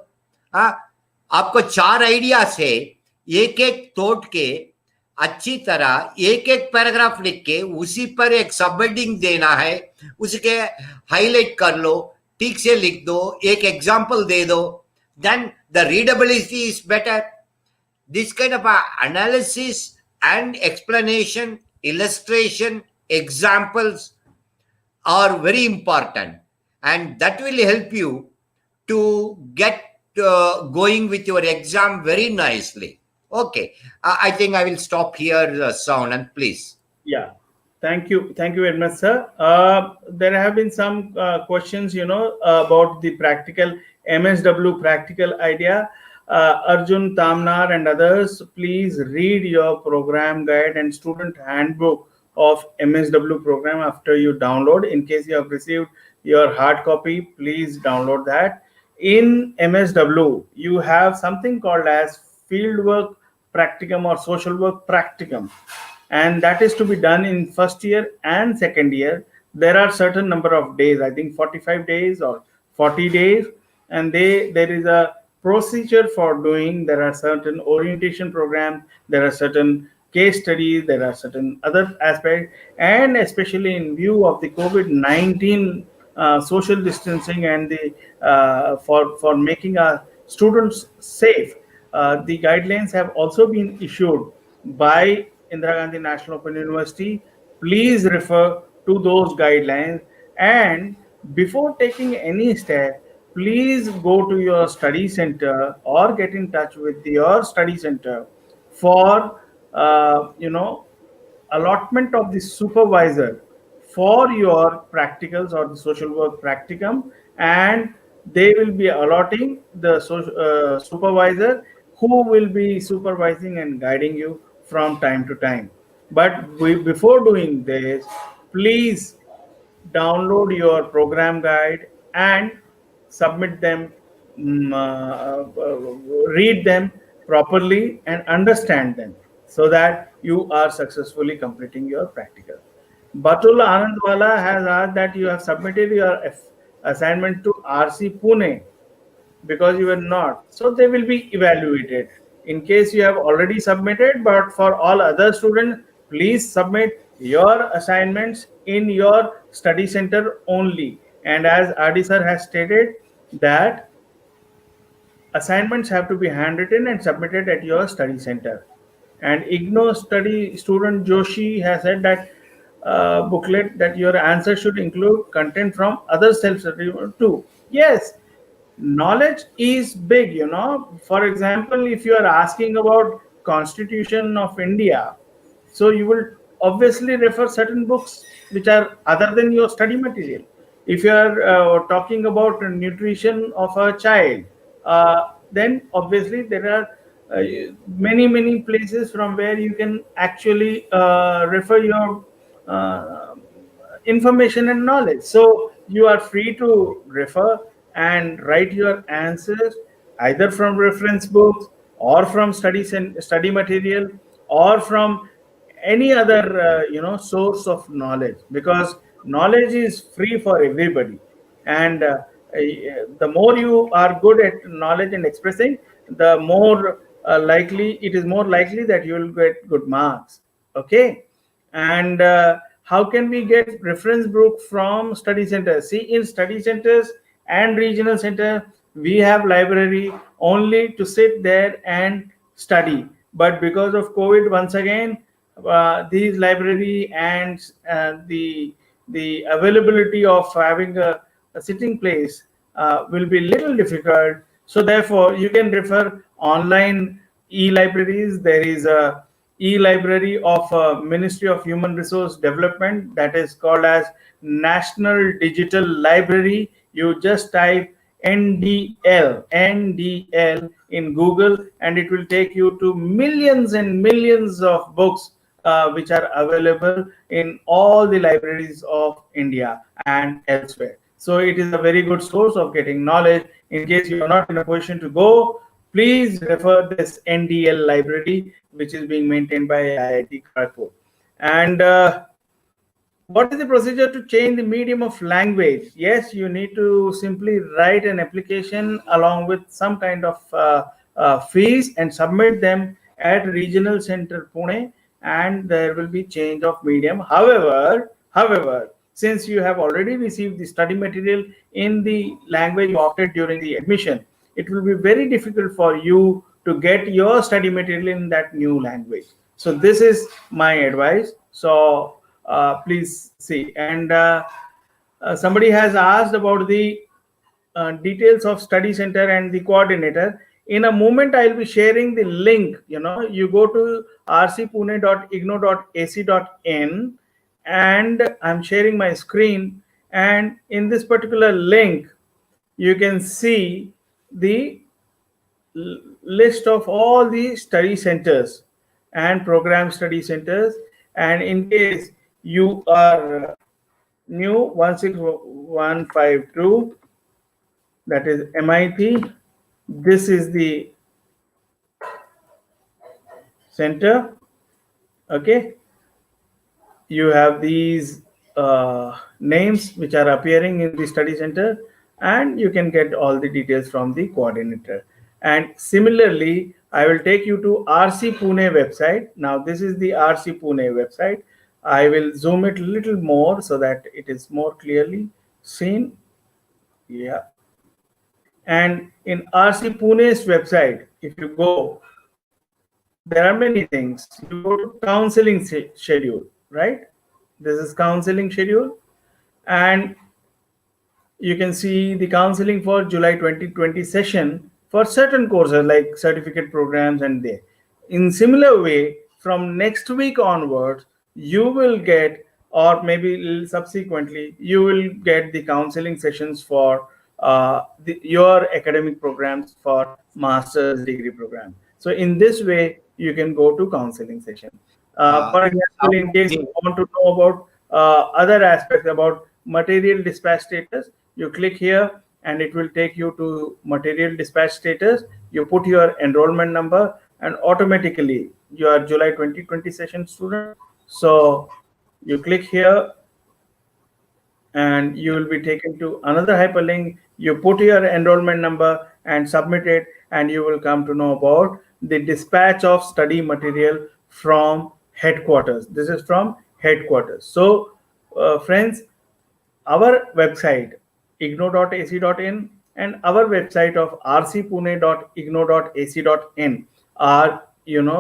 S2: हाँ, आपको 4 आइडिया से एक एक तोड़ के अच्छी तरह एक एक पैराग्राफ लिख के उसी पर एक सबहेडिंग देना है, उसके हाईलाइट कर लो, ठीक से लिख दो, एक एग्जांपल दे दो, then the readability is better. This kind of analysis and explanation, illustration, examples are very important, and that will help you to get going with your exam very nicely. Okay, I think I will stop here, Sound, and please.
S1: Yeah. Thank you very much, sir. There have been some questions, about the practical MSW practical idea. Arjun Tamnar and others, please read your program guide and student handbook of MSW program after you download. In case you have received your hard copy, please download that. In MSW, you have something called as fieldwork practicum or social work practicum, and that is to be done in first year and second year. There are certain number of days, I think 45 days or 40 days, and there is a procedure for doing. There are certain orientation programs, there are certain case studies, there are certain other aspects, and especially in view of the COVID-19 social distancing and the for making our students safe, the guidelines have also been issued by Indira Gandhi National Open University. Please refer to those guidelines, and before taking any step, please go to your study center or get in touch with your study center for allotment of the supervisor for your practicals or the social work practicum, and they will be allotting the supervisor who will be supervising and guiding you from time to time. But before doing this, please download your program guide and submit them, read them properly and understand them, so that you are successfully completing your practical. Batul Anandwala has asked that you have submitted your assignment to RC Pune. because you are not. So they will be evaluated. In case you have already submitted, but for all other students, please submit your assignments in your study center only. And as Adi sir has stated, that assignments have to be handwritten and submitted at your study center. And IGNO study student Joshi has said that booklet that your answer should include content from other self-study too. Yes, knowledge is big, For example, if you are asking about Constitution of India, so you will obviously refer certain books which are other than your study material. If you are talking about nutrition of a child, then obviously there are many places from where you can actually refer your uh, information and knowledge. So you are free to refer and write your answers either from reference books or from study material or from any other source of knowledge, because knowledge is free for everybody. And the more you are good at knowledge and expressing, the more likely it is more likely that you will get good marks. Okay. And how can we get reference book from study centers? See, in study centers and regional center, we have library only to sit there and study. But because of COVID, once again, these library and the availability of having a sitting place will be little difficult. So therefore, you can refer online e-libraries. There is a e-library of Ministry of Human Resource Development that is called as National Digital Library. You just type NDL in Google, and it will take you to millions and millions of books which are available in all the libraries of India and elsewhere. So it is a very good source of getting knowledge. In case you are not in a position to go, please refer this NDL library, which is being maintained by IIT Kharagpur. And what is the procedure to change the medium of language? Yes, you need to simply write an application along with some kind of fees and submit them at Regional Center Pune, and there will be change of medium. However, since you have already received the study material in the language you opted during the admission, it will be very difficult for you to get your study material in that new language. So this is my advice. So please see. And somebody has asked about the details of study center and the coordinator. In a moment, I'll be sharing the link. You go to rcpune.igno.ac.in, and I'm sharing my screen. And in this particular link, you can see the list of all the study centers and program study centers. And in case you are new, 16152, that is MIT, this is the center. Okay, you have these names which are appearing in the study center, and you can get all the details from the coordinator. And similarly, I will take you to RC Pune website. Now this is the RC Pune website. I will zoom it a little more so that it is more clearly seen. Yeah. And in RC Pune's website, if you go, there are many things. You go to counseling schedule, right? This is counseling schedule, and you can see the counseling for July 2020 session for certain courses like certificate programs. And there, in similar way, from next week onwards, you will get, or maybe subsequently, you will get the counseling sessions for your academic programs for master's degree program. So in this way, you can go to counseling session. For example,
S2: Some
S1: in
S2: of
S1: case you
S2: the
S1: want to know about other aspects about material dispatch status, you click here and it will take you to material dispatch status. You put your enrollment number and automatically you are July 2020 session student. So you click here and you will be taken to another hyperlink. You put your enrollment number and submit it, and you will come to know about the dispatch of study material from headquarters. This is from headquarters. So, friends, our website igno.ac.in and our website of rcpune.igno.ac.in are,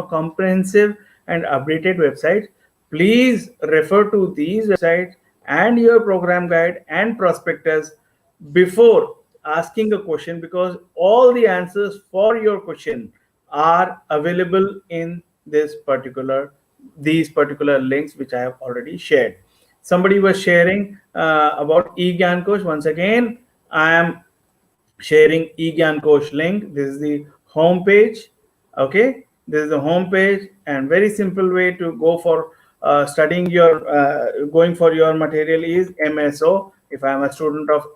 S1: comprehensive and updated websites. Please refer to these websites and your program guide and prospectus before asking a question, because all the answers for your question are available in these particular links which I have already shared. Somebody was sharing about eGyan Coach. Once again, I am sharing eGyan Coach link. This is the home page. Okay, this is the home page, and very simple way to go for studying your going for your material is MSO. If I am a student of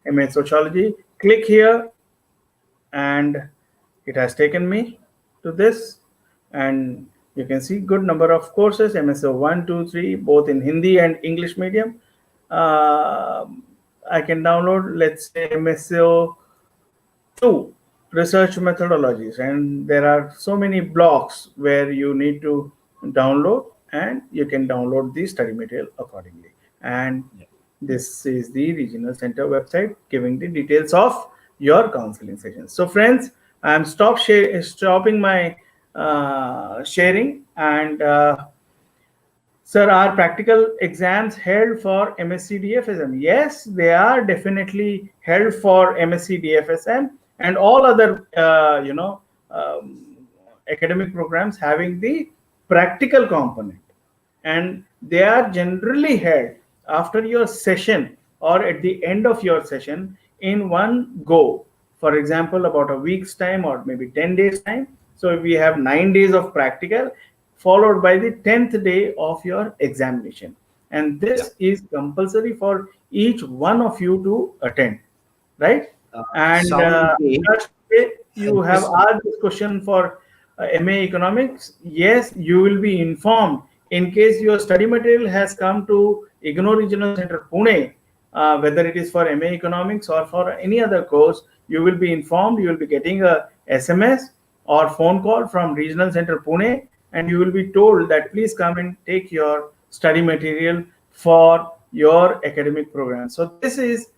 S1: MA Sociology, click here, and it has taken me to this, and you can see good number of courses, MSO 1, 2, 3, both in Hindi and English medium. uh, I can download, let's say, MSO 2, research methodologies, and there are so many blocks where you need to download, and you can download the study material accordingly. And this is the regional center website giving the details of your counseling sessions. So friends, I am stopping my sharing, and sir, are practical exams held for MSc DFSM? Yes, they are definitely held for MSc DFSM and all other, academic programs having the practical component. And they are generally held after your session or at the end of your session in one go. For example, about a week's time or maybe 10 days time. So we have 9 days of practical followed by the 10th day of your examination, and
S2: Yeah.
S1: this is compulsory for each one of you to attend, right? And
S2: Sound great.
S1: Akash, you have
S2: Just
S1: asked this question for MA Economics. Yes, you will be informed in case your study material has come to IGNO Regional Center Pune, whether it is for MA Economics or for any other course. You will be informed. You will be getting a SMS or phone call from Regional Center Pune, and you will be told that please come and take your study material for your academic program. So this is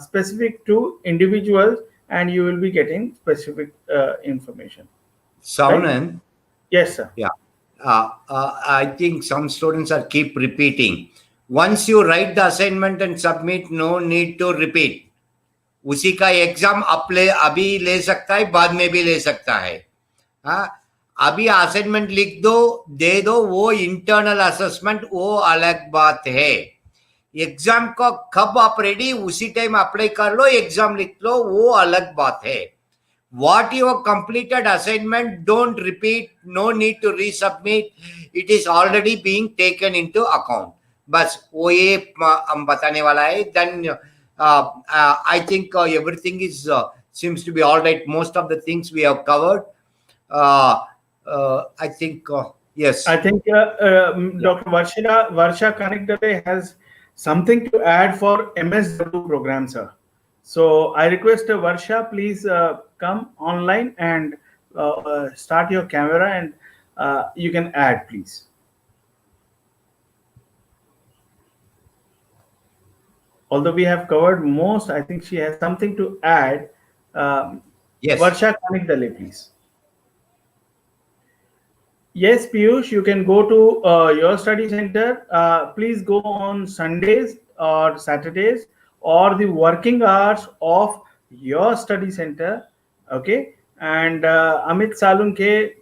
S1: specific to individuals, and you will be getting specific information, right?
S2: Savanand,
S1: Yes, sir.
S2: yeah. I think some students are keep repeating. Once you write the assignment and submit, no need to repeat. उसी का exam Apple अभी ले सकता है, बाद में भी ले सकता है. हाँ, अभी असाइनमेंट लिख दो, दे दो, वो इंटरनल असेसमेंट वो अलग बात है. एग्जाम को कब आप रेडी उसी टाइम अप्लाई कर लो, एग्जाम लिख लो, वो अलग बात है. What you have completed assignment, don't repeat, no need to resubmit. It is already being taken into account. बस वो ये हम बताने वाला है. Then I think everything is seems to be all right. Most of the things we have covered. I think yes.
S1: I think Dr. Varsha Kanekdale has something to add for MSW program, sir. So I request Varsha, please come online and start your camera, and you can add, please. Although we have covered most, I think she has something to add.
S2: Yes.
S1: Varsha Kanekdale, please. Yes, Piyush, you can go to your study center. Please go on Sundays or Saturdays or the working hours of your study center. Okay. And Amit Salunke,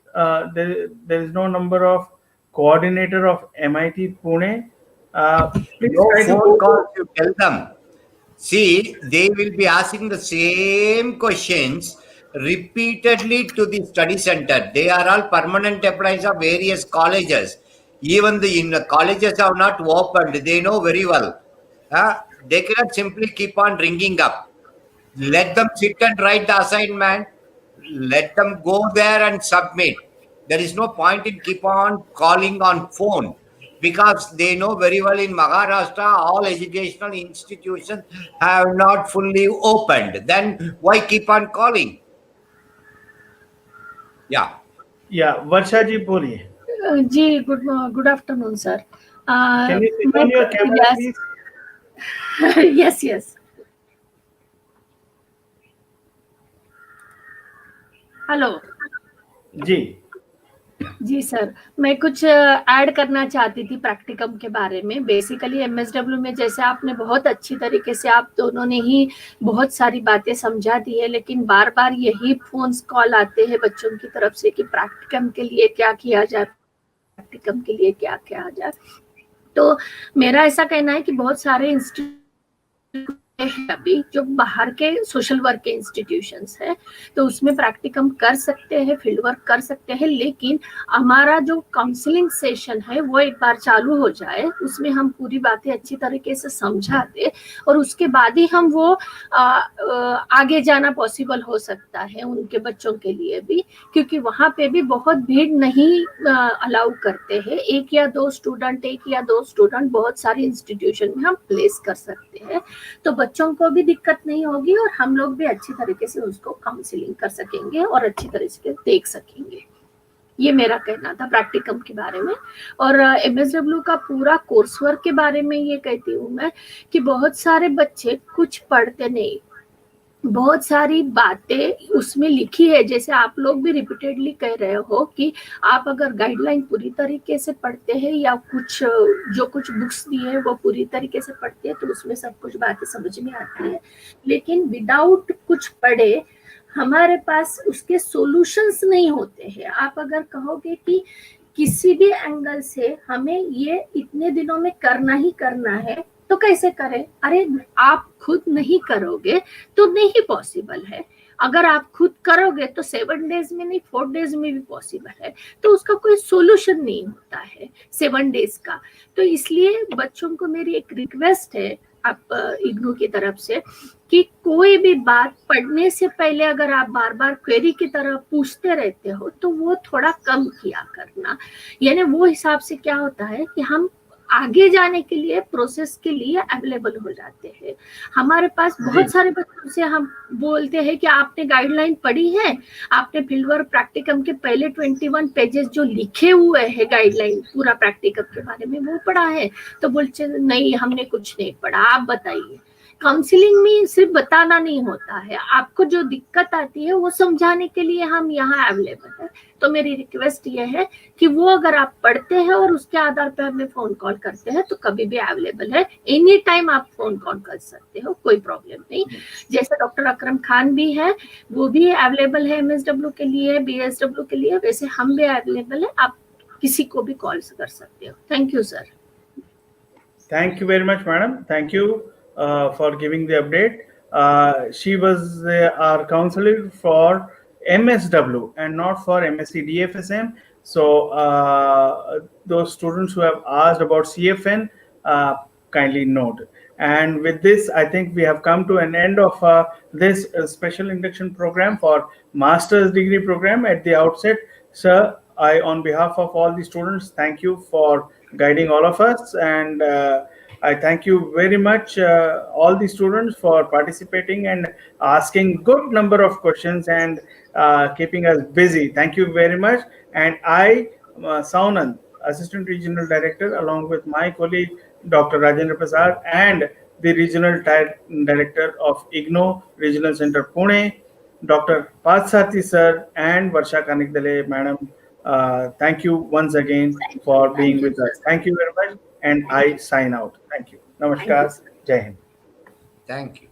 S1: there is no number of coordinator of MIT Pune. Please
S2: No
S1: try to
S2: phone
S1: go
S2: calls, you tell them. See, they will be asking the same questions repeatedly to the study center. They are all permanent employees of various colleges. Even the colleges are not opened. They know very well. They cannot simply keep on ringing up. Let them sit and write the assignment. Let them go there and submit. There is no point in keep on calling on phone. because they know very well in Maharashtra all educational institutions have not fully opened. Then why keep on calling? Yeah.
S1: Yeah, Varsha ji, बोलिए.
S5: जी good afternoon sir
S1: Can you switch
S5: मैं
S1: on your camera,
S5: yes
S1: please?
S5: Yes yes hello
S1: जी.
S5: जी sir मैं कुछ add करना चाहती थी प्रैक्टिकम के बारे में बेसिकली एमएसडब्ल्यू में जैसे आपने बहुत अच्छी तरीके से आप दोनों ने ही बहुत सारी बातें समझा दी है लेकिन बार बार यही फोन्स कॉल आते हैं बच्चों की तरफ से कि प्रैक्टिकम के लिए क्या किया जाए प्रैक्टिकम के लिए क्या किया जाए तो मेरा ऐसा कहना है कि बहुत सारे इंस्टीट्यूट अभी जो बाहर के सोशल वर्क के इंस्टीट्यूशंस है तो उसमें प्रैक्टिकम कर सकते हैं फील्ड वर्क कर सकते हैं लेकिन हमारा जो काउंसलिंग सेशन है वो एक बार चालू हो जाए उसमें हम पूरी बातें अच्छी तरीके से समझा दे और उसके बाद ही हम वो आगे जाना पॉसिबल हो सकता है उनके बच्चों के लिए भी क्योंकि वहां पे भी बहुत भीड़ नहीं अलाउ करते हैं एक या दो स्टूडेंट बहुत सारे इंस्टीट्यूशन में हम प्लेस कर सकते हैं तो बच्चों को भी दिक्कत नहीं होगी और हम लोग भी अच्छी तरीके से उसको काउंसलिंग कर सकेंगे और अच्छी तरीके से देख सकेंगे ये मेरा कहना था प्रैक्टिकम के बारे में और एमएसडब्ल्यू का पूरा कोर्स वर्क के बारे में ये कहती हूँ मैं कि बहुत सारे बच्चे कुछ पढ़ते नहीं बहुत सारी बातें उसमें लिखी है जैसे आप लोग भी रिपीटेडली कह रहे हो कि आप अगर गाइडलाइन पूरी तरीके से पढ़ते हैं या कुछ जो कुछ बुक्स दी है वो पूरी तरीके से पढ़ते हैं तो उसमें सब कुछ बातें समझ में आती है लेकिन विदाउट कुछ पढ़े हमारे पास उसके सॉल्यूशंस नहीं होते हैं आप अगर कहोगे कि किसी भी एंगल से हमें ये इतने दिनों में करना ही करना है तो कैसे करें अरे आप खुद नहीं करोगे तो नहीं पॉसिबल है अगर आप खुद करोगे तो 7 डेज में नहीं 4 डेज में भी पॉसिबल है तो उसका कोई सोल्यूशन नहीं होता है 7 डेज का तो इसलिए बच्चों को मेरी एक रिक्वेस्ट है आप इग्नू की तरफ से कि कोई भी बात पढ़ने से पहले अगर आप बार बार क्वेरी की तरह पूछते रहते हो तो वो थोड़ा कम किया करना यानी वो हिसाब से क्या होता है कि हम आगे जाने के लिए प्रोसेस के लिए अवेलेबल हो जाते हैं हमारे पास बहुत सारे बच्चों से हम बोलते हैं कि आपने गाइडलाइन पढ़ी है आपने फील्ड वर्क प्रैक्टिकम के पहले 21 पेजेस जो लिखे हुए हैं गाइडलाइन पूरा प्रैक्टिकम के बारे में वो पढ़ा है तो बोलते नहीं हमने कुछ नहीं पढ़ा आप बताइए काउंसलिंग में सिर्फ बताना नहीं होता है आपको जो दिक्कत आती है वो समझाने के लिए हम यहाँ अवेलेबल है तो मेरी रिक्वेस्ट ये है कि वो अगर आप पढ़ते हैं और उसके आधार पर हमें फोन कॉल करते हैं तो कभी भी अवेलेबल है एनी टाइम आप फोन कॉल कर सकते हो कोई प्रॉब्लम नहीं जैसे डॉक्टर अकरम खान भी है वो भी अवेलेबल है एमएसडब्ल्यू के लिए बीएसडब्ल्यू के लिए वैसे हम भी अवेलेबल है आप किसी को भी कॉल कर सकते हो thank you sir
S1: Thank you very much, madam. Thank you for giving the update. She was our counselor for MSW and not for MSc DFSM. So those students who have asked about CFN, kindly note. And with this, I think we have come to an end of this special induction program for master's degree program. At the outset, sir, I, on behalf of all the students, thank you for guiding all of us, and I thank you very much all the students for participating and asking good number of questions and keeping us busy. Thank you very much. And I, Saunand, Assistant Regional Director, along with my colleague Dr. Rajendra Prasad and the Regional Director of IGNO Regional Center Pune, Dr. Pathsathi sir and Varsha Kanikdale madam. Thank you once again for being with us. Thank you very much, and I sign out. Thank you. Namaskar. Jai Hind.
S2: Thank you.